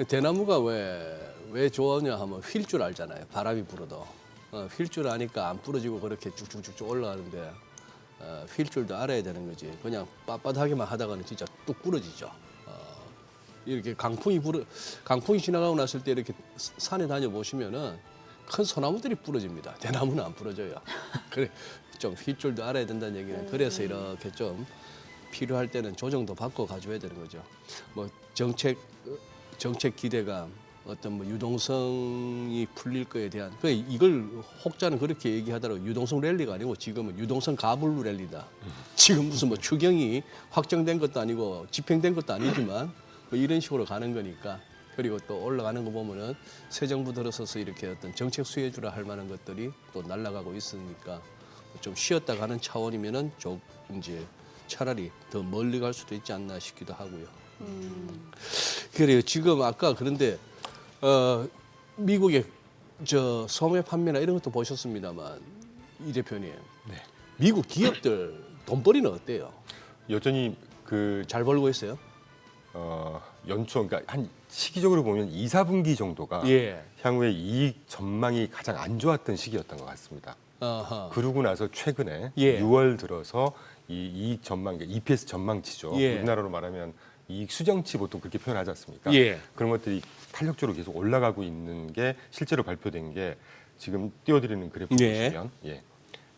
대나무가 왜 좋으냐 하면 휠 줄 알잖아요. 바람이 불어도. 휠 줄 아니까 안 부러지고 그렇게 쭉쭉쭉쭉 올라가는데 휠 줄도 알아야 되는 거지. 그냥 빳빳하게만 하다가는 진짜 뚝 부러지죠. 이렇게 강풍이 지나가고 났을 때 이렇게 산에 다녀보시면은 큰 소나무들이 부러집니다. 대나무는 안 부러져요. 그래 좀 휠 줄도 알아야 된다는 얘기는 그래서 이렇게 좀 필요할 때는 조정도 받고 가져야 되는 거죠. 뭐 정책 기대감, 어떤 뭐 유동성이 풀릴 거에 대한 이걸 혹자는 그렇게 얘기하더라고요. 유동성 랠리가 아니고 지금은 유동성 가불 랠리다. 지금 무슨 뭐 추경이 확정된 것도 아니고 집행된 것도 아니지만 뭐 이런 식으로 가는 거니까. 그리고 또 올라가는 거 보면은 새 정부 들어서서 이렇게 어떤 정책 수혜주라 할 만한 것들이 또 날아가고 있으니까 좀 쉬었다 가는 차원이면은 좀 이제 차라리 더 멀리 갈 수도 있지 않나 싶기도 하고요. 그래요. 지금 아까 그런데 미국의 저 소매 판매나 이런 것도 보셨습니다만 이 대표님, 미국 기업들 돈벌이는 어때요? 여전히 잘 벌고 있어요? 연초 그러니까 한 시기적으로 보면 2, 4분기 정도가 예. 향후에 이익 전망이 가장 안 좋았던 시기였던 것 같습니다. 아하. 그러고 나서 최근에 예. 6월 들어서 이 이익 전망, 그러니까 EPS 전망치죠. 예. 우리나라로 말하면 이익 수정치 보통 그렇게 표현하지 않습니까? 예. 그런 것들이 탄력적으로 계속 올라가고 있는 게 실제로 발표된 게 지금 띄워드리는 그래프 예. 보시면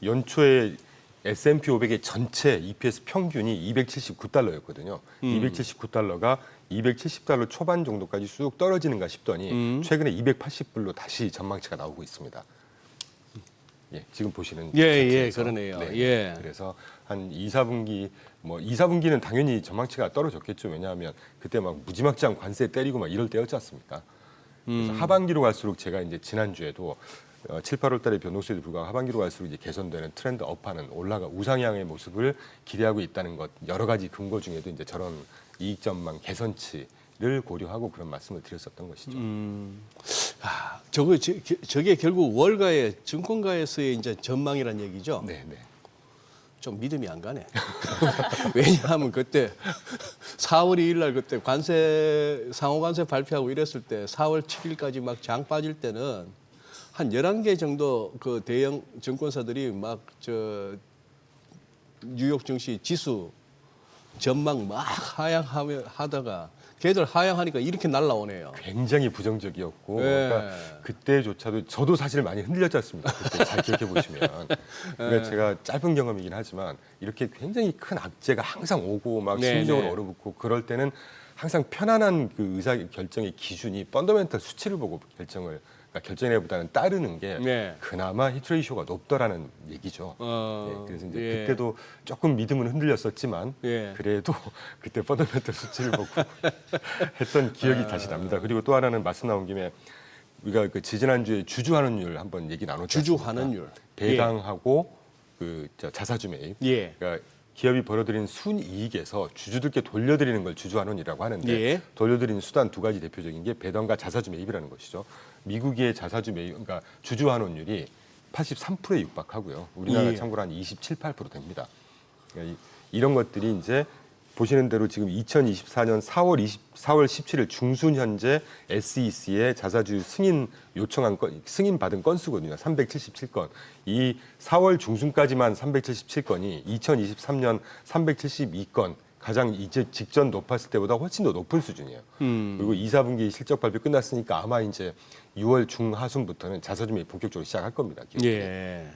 연초에 S&P 500의 전체 EPS 평균이 $279였거든요. 279달러가 $270 초반 정도까지 쑥 떨어지는가 싶더니 최근에 280불로 다시 전망치가 나오고 있습니다. 예, 지금 보시는 자체에서. 그러네요. 네, 예. 그래서 한 2, 4분기 2, 4분기는 당연히 전망치가 떨어졌겠죠. 왜냐하면 그때 막 무지막지한 관세 때리고 막 이럴 때였지 않습니까? 그래서 하반기로 갈수록 제가 이제 지난주에도 7, 8월 달에 변동수에도 불구하고 하반기로 갈수록 이제 개선되는 트렌드 업하는 우상향의 모습을 기대하고 있다는 것 여러 가지 근거 중에도 이제 저런 이익 전망 개선치를 고려하고 그런 말씀을 드렸었던 것이죠. 저게 결국 월가의 증권가에서의 이제 전망이란 얘기죠. 네, 네. 좀 믿음이 안 가네. 왜냐하면 그때 4월 2일 날 그때 상호관세 발표하고 이랬을 때 4월 7일까지 막 장 빠질 때는 한 11개 정도 그 대형 증권사들이 막 뉴욕 증시 지수 전망 막 하다가 걔들 하향하니까 이렇게 날라오네요. 굉장히 부정적이었고 네. 그러니까 그때조차도 저도 사실 많이 흔들렸지 않습니까? 그때 잘 기억해 보시면 그러니까 제가 짧은 경험이긴 하지만 이렇게 굉장히 큰 악재가 항상 오고 막 네, 심리적으로 네. 얼어붙고 그럴 때는 항상 편안한 그 의사 결정의 기준이 펀더멘털 수치를 보고 결정해보다는 따르는 게 네. 그나마 히트레이쇼가 높더라는 얘기죠. 그래서 이제 예. 그때도 조금 믿음은 흔들렸었지만 예. 그래도 그때 펀더멘털 수치를 보고 했던 기억이 다시 납니다. 그리고 또 하나는 말씀 나온 김에 우리가 그 지지난주에 주주 환원율 한번 얘기 나눴죠. 주주 환원율. 배당하고 자사주 매입. 예. 그러니까 기업이 벌어들인 순이익에서 주주들께 돌려드리는 걸 주주환원이라고 하는데 예. 돌려드리는 수단 두 가지 대표적인 게 배당과 자사주 매입이라는 것이죠. 미국의 자사주 매입, 그러니까 주주환원율이 83%에 육박하고요. 우리나라 예. 참고로 한 27, 8% 됩니다. 그러니까 이런 것들이 이제 보시는 대로 지금 2024년 4월 17일 중순 현재 SEC의 자사주 승인 받은 건수거든요. 377건. 이 4월 중순까지만 377건이 2023년 372건. 가장 이제 직전 높았을 때보다 훨씬 더 높은 수준이에요. 그리고 2, 4분기 실적 발표 끝났으니까 아마 이제 6월 중하순부터는 자사주 매입 본격적으로 시작할 겁니다. 예.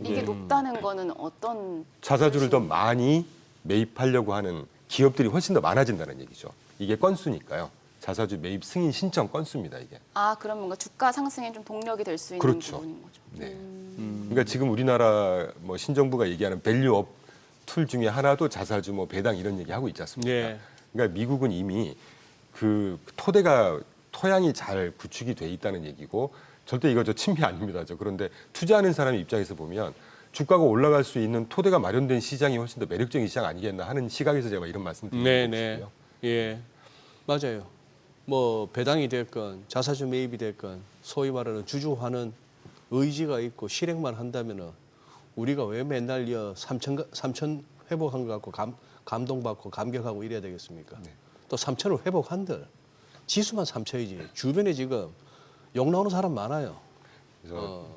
이게 높다는 거는 어떤 자사주를 더 많이 매입하려고 하는 기업들이 훨씬 더 많아진다는 얘기죠. 이게 건수니까요. 자사주 매입 승인 신청 건수입니다, 이게. 그럼 뭔가 주가 상승에 좀 동력이 될 수 있는 그렇죠. 부분인 거죠. 네. 그러니까 지금 우리나라 뭐 신정부가 얘기하는 밸류업 툴 중에 하나도 자사주 뭐 배당 이런 얘기 하고 있지 않습니까? 네. 그러니까 미국은 이미 그 토양이 잘 구축이 돼 있다는 얘기고 절대 이거 저 침해 아닙니다. 그런데 투자하는 사람의 입장에서 보면 주가가 올라갈 수 있는 토대가 마련된 시장이 훨씬 더 매력적인 시장 아니겠나 하는 시각에서 제가 이런 말씀 드리는 거고요. 예, 맞아요. 뭐 배당이 됐건 자사주 매입이 됐건 소위 말하는 주주화는 의지가 있고 실행만 한다면은 우리가 왜 맨날 3천 회복한 것 같고 감동받고 감격하고 이래야 되겠습니까? 네. 또 3천을 회복한들 지수만 3천이지 주변에 지금 욕 나오는 사람 많아요. 그래서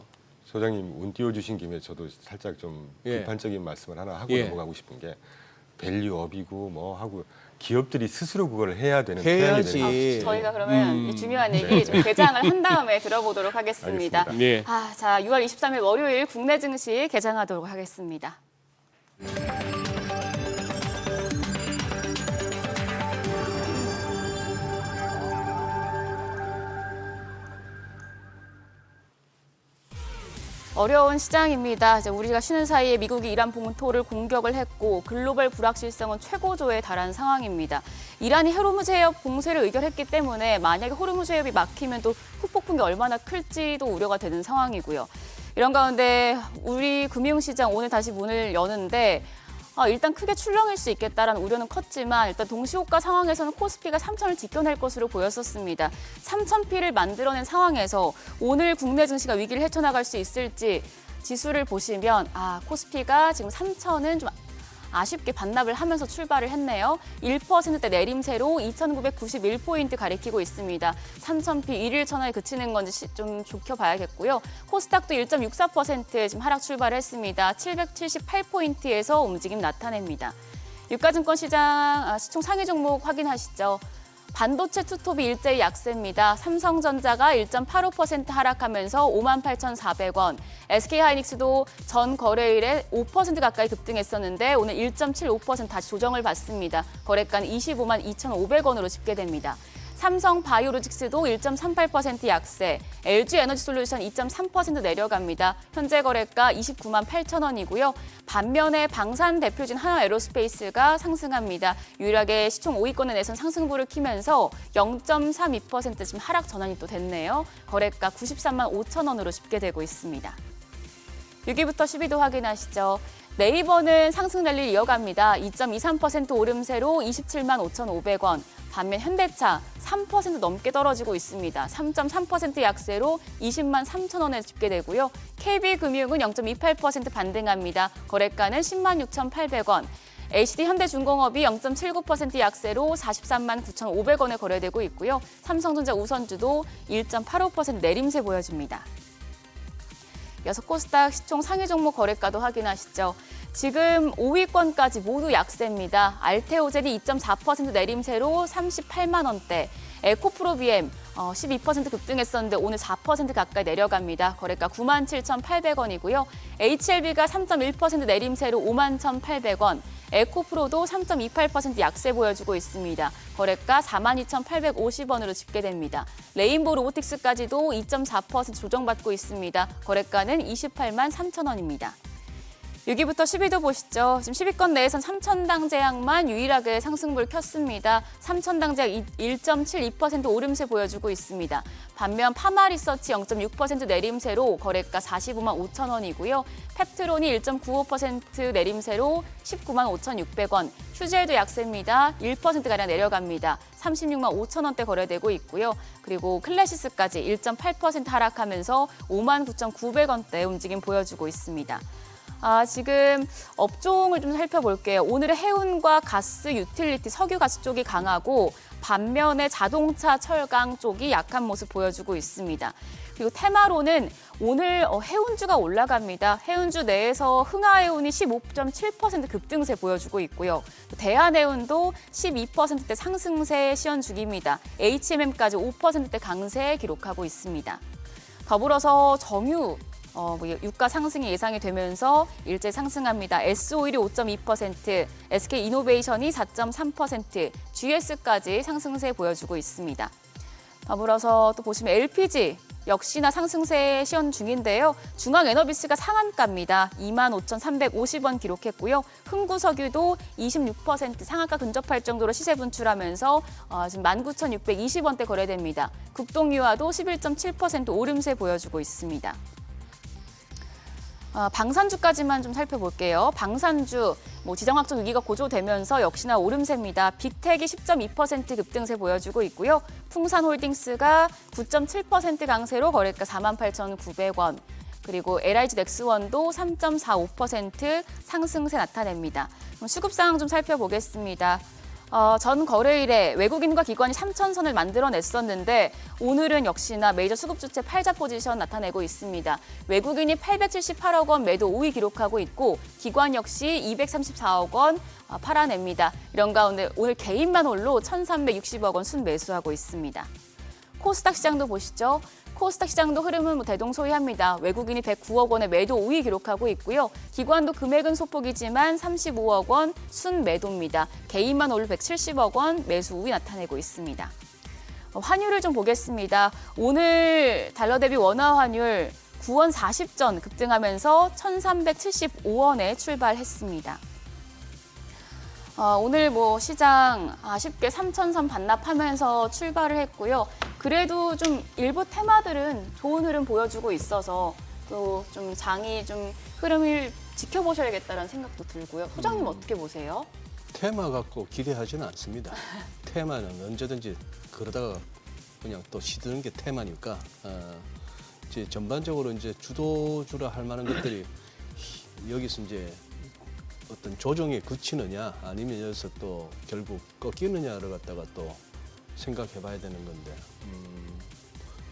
소장님 운 띄워주신 김에 저도 살짝 좀 예. 비판적인 말씀을 하나 하고 예. 넘어가고 싶은 게 밸류업이고 뭐 하고 기업들이 스스로 그걸 해야 되는 해야지. 토양이 되는 저희가 그러면 이 중요한 얘기 좀 개장을 한 다음에 들어보도록 하겠습니다. 알겠습니다. 예. 자, 6월 23일 월요일 국내 증시 개장하도록 하겠습니다. 어려운 시장입니다. 이제 우리가 쉬는 사이에 미국이 이란 본토를 공격을 했고 글로벌 불확실성은 최고조에 달한 상황입니다. 이란이 호르무즈 해협 봉쇄를 의결했기 때문에 만약에 호르무즈 해협이 막히면 또 후폭풍이 얼마나 클지도 우려가 되는 상황이고요. 이런 가운데 우리 금융시장 오늘 다시 문을 여는데 일단 크게 출렁일 수 있겠다라는 우려는 컸지만 일단 동시호가 상황에서는 코스피가 3천을 지켜낼 것으로 보였었습니다. 3,000피를 만들어낸 상황에서 오늘 국내 증시가 위기를 헤쳐나갈 수 있을지 지수를 보시면 코스피가 지금 3천은 좀 아쉽게 반납을 하면서 출발을 했네요. 1%대 내림세로 2,991포인트 가리키고 있습니다. 3,000피 1일 천하에 그치는 건지 좀 지켜봐야겠고요. 코스닥도 1.64% 지금 하락 출발했습니다. 778포인트에서 움직임 나타냅니다. 유가증권 시장 시총 상위 종목 확인하시죠. 반도체 투톱이 일제히 약세입니다. 삼성전자가 1.85% 하락하면서 58,400원. SK하이닉스도 전 거래일에 5% 가까이 급등했었는데 오늘 1.75% 다시 조정을 받습니다. 거래가는 25만 2,500원으로 집계됩니다. 삼성 바이오로직스도 1.38% 약세, LG에너지솔루션 2.3% 내려갑니다. 현재 거래가 29만 8천 원이고요. 반면에 방산 대표진 하나에로스페이스가 상승합니다. 유일하게 시총 5위권에 내선 상승부를 키면서 0.32% 지금 하락 전환이 또 됐네요. 거래가 93만 5천 원으로 집계되고 있습니다. 6위부터 10위도 확인하시죠. 네이버는 상승 랠리를 이어갑니다. 2.23% 오름세로 27만 5,500원. 반면 현대차 3% 넘게 떨어지고 있습니다. 3.3% 약세로 20만 3천 원에 집계되고요. KB금융은 0.28% 반등합니다. 거래가는 10만 6,800원. HD현대중공업이 0.79% 약세로 43만 9,500원에 거래되고 있고요. 삼성전자 우선주도 1.85% 내림세 보여줍니다. 이어서 코스닥 시총 상위 종목 거래가도 확인하시죠. 지금 5위권까지 모두 약세입니다. 알테오젠이 2.4% 내림세로 38만 원대, 에코프로비엠 12% 급등했었는데 오늘 4% 가까이 내려갑니다. 거래가 97,800원이고요. HLB가 3.1% 내림세로 51,800원, 에코프로도 3.28% 약세 보여주고 있습니다. 거래가 42,850원으로 집계됩니다. 레인보우 로보틱스까지도 2.4% 조정받고 있습니다. 거래가는 28만 3천 원입니다. 6위부터 10위도 보시죠. 지금 10위권 내에선 삼천당 제약만 유일하게 상승불 켰습니다. 삼천당 제약 1.72% 오름세 보여주고 있습니다. 반면 파마리서치 0.6% 내림세로 거래가 45만 5천 원이고요. 펩트론이 1.95% 내림세로 19만 5,600원. 휴젤도 약세입니다. 1%가량 내려갑니다. 36만 5천 원대 거래되고 있고요. 그리고 클래시스까지 1.8% 하락하면서 5만 9,900원대 움직임 보여주고 있습니다. 지금 업종을 좀 살펴볼게요. 오늘의 해운과 가스, 유틸리티, 석유, 가스 쪽이 강하고 반면에 자동차, 철강 쪽이 약한 모습 보여주고 있습니다. 그리고 테마로는 오늘 해운주가 올라갑니다. 해운주 내에서 흥하해운이 15.7% 급등세 보여주고 있고요. 대한해운도 12%대 상승세 시현 중입니다. HMM까지 5%대 강세 기록하고 있습니다. 더불어서 정유 유가 상승이 예상이 되면서 일제 상승합니다. S-오일이 5.2%, SK이노베이션이 4.3%, GS까지 상승세 보여주고 있습니다. 더불어서 또 보시면 LPG 역시나 상승세 시현 중인데요. 중앙에너비스가 상한가입니다. 25,350원 기록했고요. 흥구석유도 26% 상한가 근접할 정도로 시세 분출하면서 지금 19,620원대 거래됩니다. 국동유화도 11.7% 오름세 보여주고 있습니다. 방산주까지만 좀 살펴볼게요. 방산주, 지정학적 위기가 고조되면서 역시나 오름세입니다. 빅텍이 10.2% 급등세 보여주고 있고요. 풍산홀딩스가 9.7% 강세로 거래가 48,900원. 그리고 LIG 넥스원도 3.45% 상승세 나타냅니다. 수급 상황 좀 살펴보겠습니다. 전 거래일에 외국인과 기관이 3천선을 만들어냈었는데 오늘은 역시나 메이저 수급주체 팔자 포지션 나타내고 있습니다. 외국인이 878억 원 매도 5위 기록하고 있고 기관 역시 234억 원 팔아냅니다. 이런 가운데 오늘 개인만 홀로 1,360억 원 순매수하고 있습니다. 코스닥 시장도 보시죠. 코스닥 시장도 흐름은 대동소이합니다. 외국인이 109억 원의 매도 5위 기록하고 있고요. 기관도 금액은 소폭이지만 35억 원 순매도입니다. 개인만 오늘 170억 원 매수 우위 나타내고 있습니다. 환율을 좀 보겠습니다. 오늘 달러 대비 원화 환율 9원 40전 급등하면서 1,375원에 출발했습니다. 오늘 시장 아쉽게 3천선 반납하면서 출발을 했고요. 그래도 좀 일부 테마들은 좋은 흐름 보여주고 있어서 또 좀 장이 좀 흐름을 지켜보셔야겠다는 생각도 들고요. 소장님 어떻게 보세요? 테마 갖고 기대하지는 않습니다. 테마는 언제든지 그러다가 그냥 또 시드는 게 테마니까 이제 전반적으로 이제 주도주라 할 만한 것들이 여기서 이제 어떤 조정에 그치느냐 아니면 여기서 또 결국 꺾이느냐를 갖다가 또 생각해 봐야 되는 건데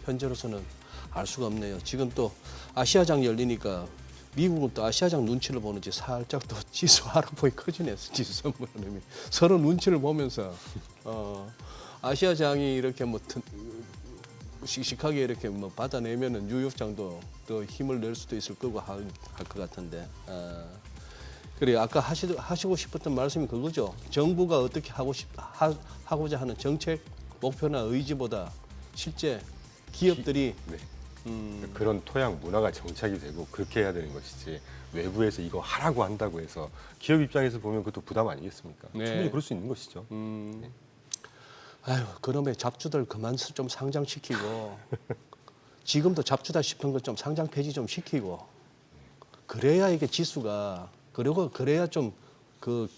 현재로서는 알 수가 없네요. 지금 또 아시아장 열리니까 미국은 또 아시아장 눈치를 보는지 살짝 또 지수 하락폭이 커지네요. 지수 선물이 서로 눈치를 보면서 아시아장이 이렇게 씩씩하게 이렇게 받아내면은 뉴욕장도 또 힘을 낼 수도 있을 거고 할 것 같은데. 그래 아까 하시고 싶었던 말씀이 그거죠. 정부가 어떻게 하고자 하는 정책 목표나 의지보다 실제 기업들이 그런 토양 문화가 정착이 되고 그렇게 해야 되는 것이지 외부에서 이거 하라고 한다고 해서 기업 입장에서 보면 그것도 부담 아니겠습니까? 네. 충분히 그럴 수 있는 것이죠. 아유 그놈의 잡주들 그만 좀 상장시키고 지금도 잡주다 싶은 것 좀 상장 폐지 좀 시키고 그래야 이게 지수가 그래야 좀 그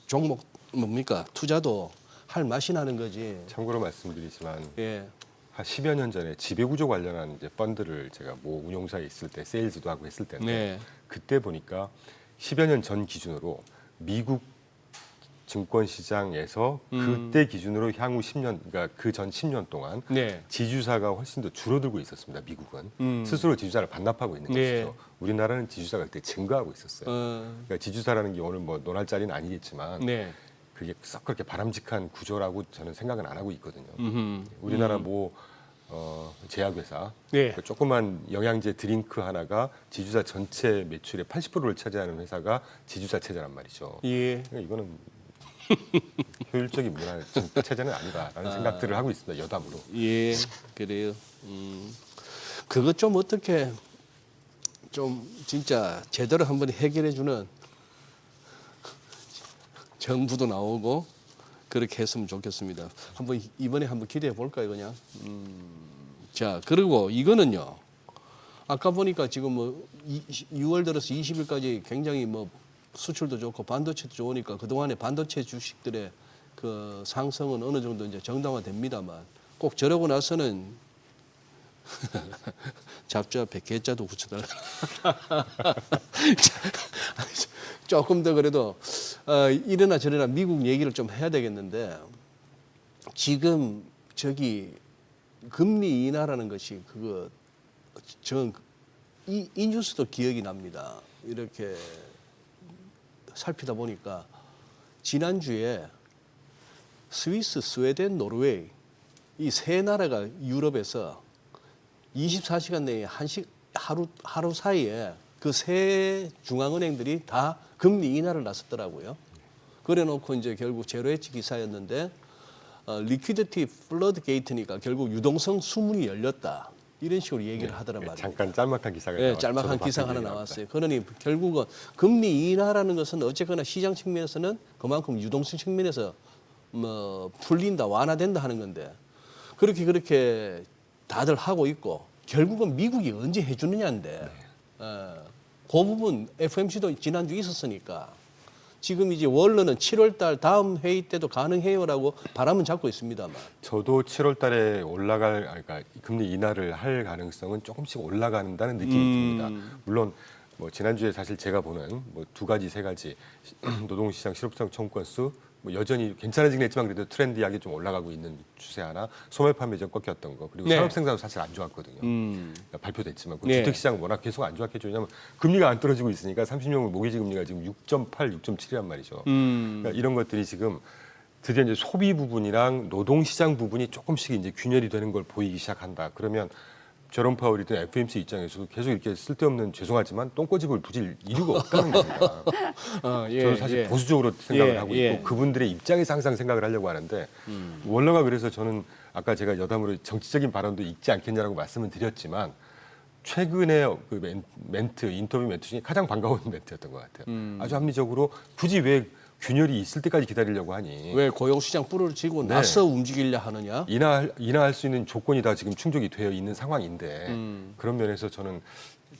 종목 뭡니까 투자도 할 맛이 나는 거지. 참고로 말씀드리지만 예. 한 10여 년 전에 지배구조 관련한 이제 펀드를 제가 운용사에 있을 때 세일즈도 하고 했을 때인데 네. 그때 보니까 10여 년 전 기준으로 미국 증권시장에서 그때 기준으로 향후 10년, 그러니까 그 전 10년 동안 네. 지주사가 훨씬 더 줄어들고 있었습니다. 미국은 스스로 지주사를 반납하고 있는 네. 것이죠. 우리나라는 지주사가 그때 증가하고 있었어요. 그러니까 지주사라는 게 오늘 논할 자리는 아니겠지만 네. 그게 썩 그렇게 바람직한 구조라고 저는 생각은 안 하고 있거든요. 우리나라 제약회사 네. 그 조그만 영양제 드링크 하나가 지주사 전체 매출의 80%를 차지하는 회사가 지주사 체제란 말이죠. 예. 그러니까 이거는 효율적인 문화 체제는 아니다라는 생각들을 하고 있습니다. 여담으로. 예. 그래요. 그것 좀 어떻게 좀 진짜 제대로 한번 해결해주는 정부도 나오고 그렇게 했으면 좋겠습니다. 이번에 한번 기대해 볼까요, 그냥? 자, 그리고 이거는요. 아까 보니까 지금 6월 들어서 20일까지 굉장히 수출도 좋고 반도체도 좋으니까 그동안에 반도체 주식들의 그 상승은 어느 정도 이제 정당화됩니다만 꼭 저러고 나서는 잡주 앞에 개자도 붙여달라. 조금 더 그래도 이러나 저러나 미국 얘기를 좀 해야 되겠는데 지금 금리 인하라는 것이 이 뉴스도 기억이 납니다. 이렇게 살피다 보니까 지난주에 스위스, 스웨덴, 노르웨이 이 세 나라가 유럽에서 24시간 내에 하루 사이에 그 세 중앙은행들이 다 금리 인하를 나섰더라고요. 그래놓고 이제 결국 제로헤지 기사였는데 리퀴디티 플러드 게이트니까 결국 유동성 수문이 열렸다. 이런 식으로 얘기를 하더란 말이에요. 잠깐 짤막한 기사가 예, 나왔죠. 짤막한 저도 기사가 봤던 하나 얘기 나왔어요. 그러니 결국은 금리 인하라는 것은 어쨌거나 시장 측면에서는 그만큼 유동성 측면에서 뭐 풀린다, 완화된다 하는 건데 그렇게 다들 하고 있고 결국은 미국이 언제 해주느냐인데 그 부분 FOMC도 지난주 있었으니까 지금 이제 원래는 7월 달 다음 회의 때도 가능해요라고 바람은 잡고 있습니다만. 저도 7월 달에 그러니까 금리 인하를 할 가능성은 조금씩 올라간다는 느낌이 듭니다. 물론 뭐 지난주에 사실 제가 보는 뭐 두 가지, 세 가지 노동시장 실업성 청구권 수 뭐 여전히 괜찮아지긴 했지만 그래도 트렌디하게 좀 올라가고 있는 추세 하나, 소매 판매 좀 꺾였던 거, 그리고 네. 산업 생산도 사실 안 좋았거든요. 그러니까 발표됐지만 네. 주택 시장은 워낙 계속 안 좋았겠죠. 왜냐하면 금리가 안 떨어지고 있으니까 30년물 모기지 금리가 지금 6.8, 6.7이란 말이죠. 그러니까 이런 것들이 지금 드디어 이제 소비 부분이랑 노동 시장 부분이 조금씩 이제 균열이 되는 걸 보이기 시작한다. 그러면 제롬 파월이든 FOMC 입장에서도 계속 이렇게 쓸데없는, 죄송하지만 똥꼬집을 부질 이유가 없다는 겁니다. 저는 사실 보수적으로 생각을 하고 있고 그분들의 입장에서 항상 생각을 하려고 하는데 원로가 그래서 저는 아까 제가 여담으로 정치적인 발언도 있지 않겠냐라고 말씀을 드렸지만 최근에 그 멘트, 인터뷰 멘트 중에 가장 반가운 멘트였던 것 같아요. 아주 합리적으로 굳이 왜 균열이 있을 때까지 기다리려고 하니? 왜 고용시장 뿔을 쥐고 네. 나서 움직이려 하느냐? 인하할 수 있는 조건이 다 지금 충족이 되어 있는 상황인데 그런 면에서 저는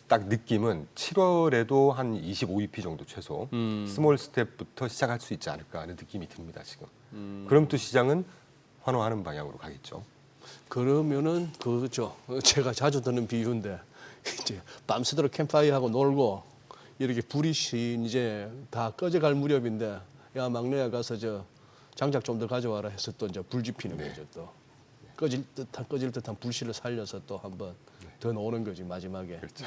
딱 느낌은 7월에도 한 25EP 정도 최소 스몰 스텝부터 시작할 수 있지 않을까 하는 느낌이 듭니다 지금. 그럼 또 시장은 환호하는 방향으로 가겠죠. 그러면은 그죠. 제가 자주 듣는 비유인데 이제 밤새도록 캠프파이어하고 놀고 이렇게 불이 이제 다 꺼져갈 무렵인데 야 막내야 가서 저 장작 좀 더 가져와라 해서 또 이제 불 지피는 거죠 또. 꺼질 듯한 불씨를 살려서 또 한번 더 노는 거지 마지막에. 그렇죠.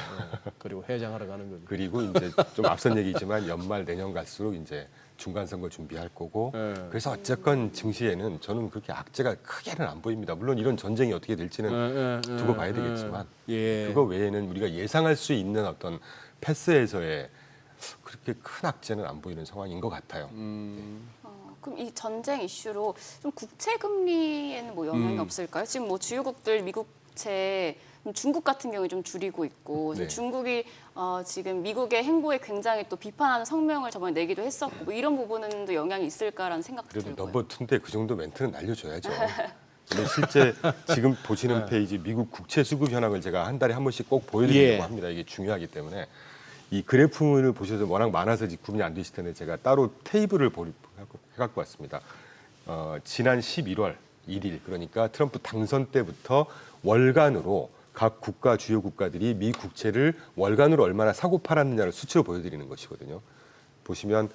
그리고 해장하러 가는 거죠. 그리고 이제 좀 앞선 얘기지만 연말 내년 갈수록 이제 중간 선거 준비할 거고 그래서 어쨌건 증시에는 저는 그렇게 악재가 크게는 안 보입니다. 물론 이런 전쟁이 어떻게 될지는 두고 봐야 되겠지만 그거 외에는 우리가 예상할 수 있는 어떤 패스에서의 그렇게 큰 악재는 안 보이는 상황인 것 같아요. 그럼 이 전쟁 이슈로 좀 국채 금리에는 뭐 영향이 없을까요? 지금 뭐 주요국들 미국채 중국 같은 경우에 좀 줄이고 있고 네. 중국이 지금 미국의 행보에 굉장히 또 비판하는 성명을 저번에 내기도 했었고 뭐 이런 부분은 또 영향이 있을까라는 생각도 그래도 들고요. 넘버 2인데 그 정도 멘트는 날려줘야죠. 근데 실제 지금 보시는 페이지 미국 국채 수급 현황을 제가 한 달에 한 번씩 꼭 보여드리려고 합니다. 이게 중요하기 때문에 이 그래프를 보셔서 워낙 많아서 구분이 안 되실 텐데 제가 따로 테이블을 해갖고 왔습니다. 지난 11월 1일 그러니까 트럼프 당선 때부터 월간으로 각 국가 주요 국가들이 미 국채를 월간으로 얼마나 사고 팔았느냐를 수치로 보여드리는 것이거든요. 보시면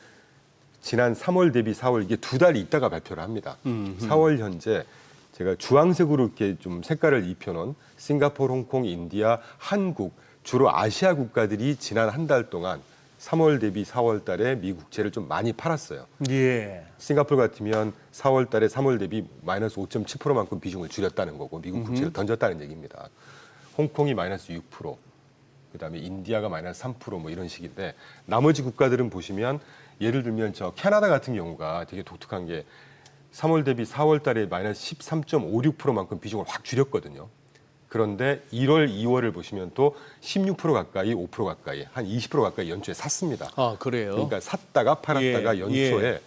지난 3월 대비 4월 이게 두 달 있다가 발표를 합니다. 4월 현재 제가 주황색으로 이렇게 좀 색깔을 입혀놓은 싱가포르, 홍콩, 인디아, 한국 주로 아시아 국가들이 지난 한 달 동안 3월 대비 4월 달에 미 국채를 좀 많이 팔았어요. 예. 싱가포르 같으면 4월 달에 3월 대비 마이너스 5.7%만큼 비중을 줄였다는 거고 미국 국채를 던졌다는 얘기입니다. 홍콩이 마이너스 6%, 그다음에 인디아가 마이너스 3% 뭐 이런 식인데 나머지 국가들은 보시면 예를 들면 저 캐나다 같은 경우가 되게 독특한 게 3월 대비 4월 달에 마이너스 13.56%만큼 비중을 확 줄였거든요. 그런데 1월, 2월을 보시면 또 16% 가까이, 5% 가까이, 한 20% 가까이 연초에 샀습니다. 아 그래요? 그러니까 샀다가 팔았다가 예, 연초에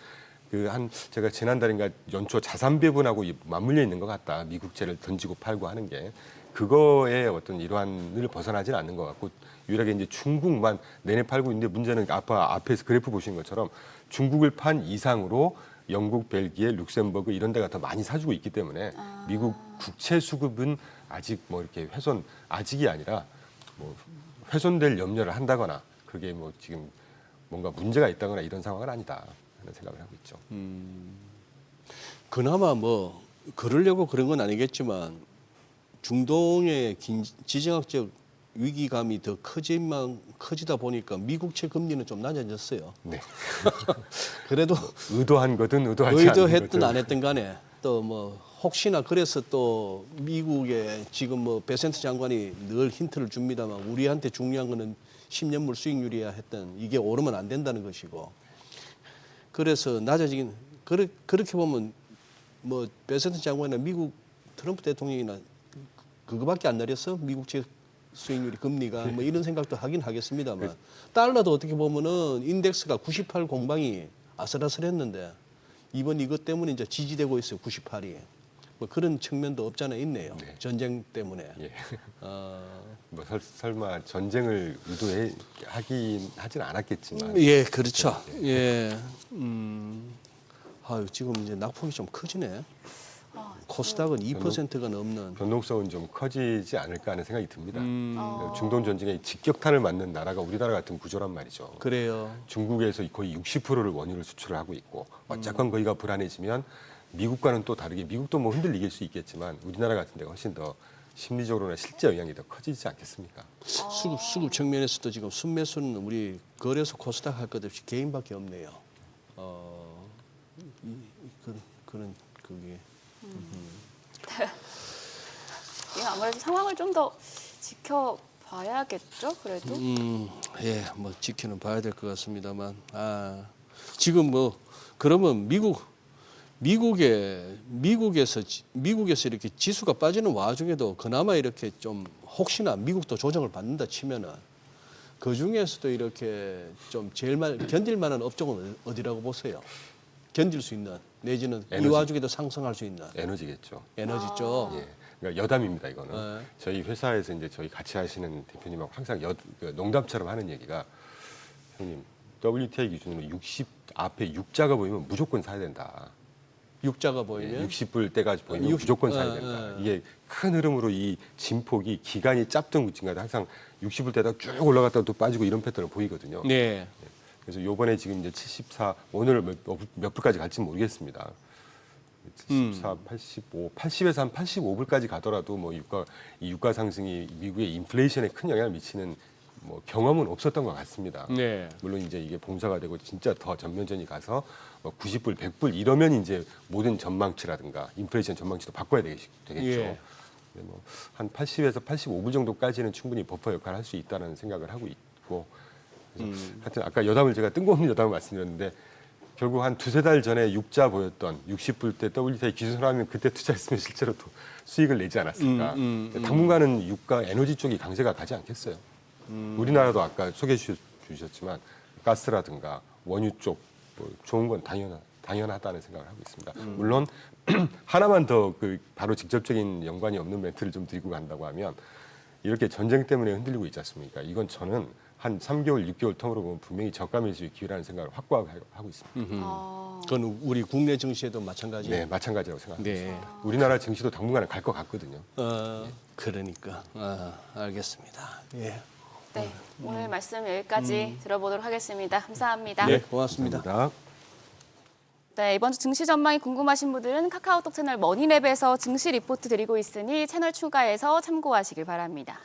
제가 지난달인가 연초 자산 배분하고 맞물려 있는 것 같다. 미국채를 던지고 팔고 하는 게 그거의 어떤 일환을 벗어나지는 않는 것 같고 유일하게 이제 중국만 내내 팔고 있는데 문제는 앞에서 그래프 보신 것처럼 중국을 판 이상으로 영국, 벨기에, 룩셈버그 이런 데가 더 많이 사주고 있기 때문에 미국 국채 수급은 아직 뭐 이렇게 아직이 아니라 뭐 훼손될 염려를 한다거나 그게 뭐 지금 뭔가 문제가 있다거나 이런 상황은 아니다 하는 생각을 하고 있죠. 그나마 뭐 그러려고 그런 건 아니겠지만 중동의 지정학적 위기감이 더 커지다 보니까 미국채 금리는 좀 낮아졌어요. 네. 그래도 의도한 거든 의도하지 않은 의도했든 거든. 안 했든 간에 또 뭐 혹시나 그래서 또 미국의 지금 뭐 베센트 장관이 늘 힌트를 줍니다만 우리한테 중요한 거는 10년물 수익률이야 했던 이게 오르면 안 된다는 것이고 그래서 낮아지긴 그렇게 보면 뭐 베센트 장관이나 미국 트럼프 대통령이나 그거밖에 안 내렸어? 미국채 수익률이 금리가 뭐 이런 생각도 하긴 하겠습니다만 달러도 어떻게 보면은 인덱스가 98 공방이 아슬아슬했는데 이번 이것 때문에 이제 지지되고 있어요. 98이. 뭐 그런 측면도 없잖아 있네요. 네. 전쟁 때문에. 예. 뭐 설마 전쟁을 의도해 하진 않았겠지만 예, 그렇죠. 예. 아유, 지금 이제 낙폭이 좀 커지네. 코스닥은 2%가 넘는. 변동성은 좀 커지지 않을까 하는 생각이 듭니다. 중동 전쟁에 직격탄을 맞는 나라가 우리나라 같은 구조란 말이죠. 그래요. 중국에서 거의 60%를 원유를 수출을 하고 있고 어쨌건 거기가 불안해지면 미국과는 또 다르게 미국도 뭐 흔들릴 수 있겠지만 우리나라 같은 데가 훨씬 더 심리적으로나 실제 영향이 더 커지지 않겠습니까? 수급 측면에서도 지금 순매수는 우리 거래소 코스닥 할 것 없이 개인밖에 없네요. 그런 그게. 예, 아무래도 상황을 좀 더 지켜봐야겠죠. 그래도. 예, 뭐 지켜는 봐야 될 것 같습니다만, 지금 뭐 그러면 미국에서 이렇게 지수가 빠지는 와중에도 그나마 이렇게 좀 혹시나 미국도 조정을 받는다 치면은 그 중에서도 이렇게 좀 제일 견딜 만한 업종은 어디라고 보세요? 견딜 수 있는 내지는 이 에너지. 와중에도 상승할 수 있는 에너지겠죠. 에너지 쪽. 예. 그러니까 여담입니다 이거는. 네. 저희 회사에서 이제 저희 같이 하시는 대표님하고 항상 농담처럼 하는 얘기가 형님 WTI 기준으로 60 앞에 6자가 보이면 무조건 사야 된다. 육자가 예, 보이면 60불 때가 보이면 60 무조건 사야 된다. 예. 이게 큰 흐름으로 이 진폭이 기간이 짧든 굵든가도 항상 60불 때다가 쭉 올라갔다가 또 빠지고 이런 패턴을 보이거든요. 네. 그래서 요번에 지금 이제 74 오늘 몇 불까지 갈지 모르겠습니다. 74, 85, 80에서 한 85불까지 가더라도 뭐 유가 상승이 미국의 인플레이션에 큰 영향을 미치는 뭐 경험은 없었던 것 같습니다. 네. 물론 이제 이게 봉사가 되고 진짜 더 전면전이 가서 90불, 100불 이러면 이제 모든 전망치라든가 인플레이션 전망치도 바꿔야 되겠죠. 예. 뭐 한 80에서 85불 정도까지는 충분히 버퍼 역할을 할 수 있다는 생각을 하고 있고 그래서 하여튼 아까 여담을 제가 뜬금없는 여담을 말씀드렸는데 결국 한 두세 달 전에 육자 보였던 60불 때 WTI 기준으로 하면 그때 투자했으면 실제로 또 수익을 내지 않았을까. 당분간은 유가 에너지 쪽이 강세가 가지 않겠어요. 우리나라도 아까 소개해 주셨지만 가스라든가 원유 쪽 뭐 좋은 건 당연하다는 생각을 하고 있습니다. 물론 하나만 더 바로 직접적인 연관이 없는 멘트를 좀 드리고 간다고 하면 이렇게 전쟁 때문에 흔들리고 있지 않습니까? 이건 저는 한 3개월, 6개월 텀으로 보면 분명히 저가 매수의 기회라는 생각을 확고하게 하고 있습니다. 그건 우리 국내 증시에도 마찬가지예요. 네, 마찬가지라고 생각합니다. 네. 우리나라 증시도 당분간은 갈 것 같거든요. 그러니까 알겠습니다. 예. 네, 오늘 말씀 여기까지 들어보도록 하겠습니다. 감사합니다. 네, 고맙습니다. 감사합니다. 네, 이번 주 증시 전망이 궁금하신 분들은 카카오톡 채널 머니랩에서 증시 리포트 드리고 있으니 채널 추가해서 참고하시길 바랍니다.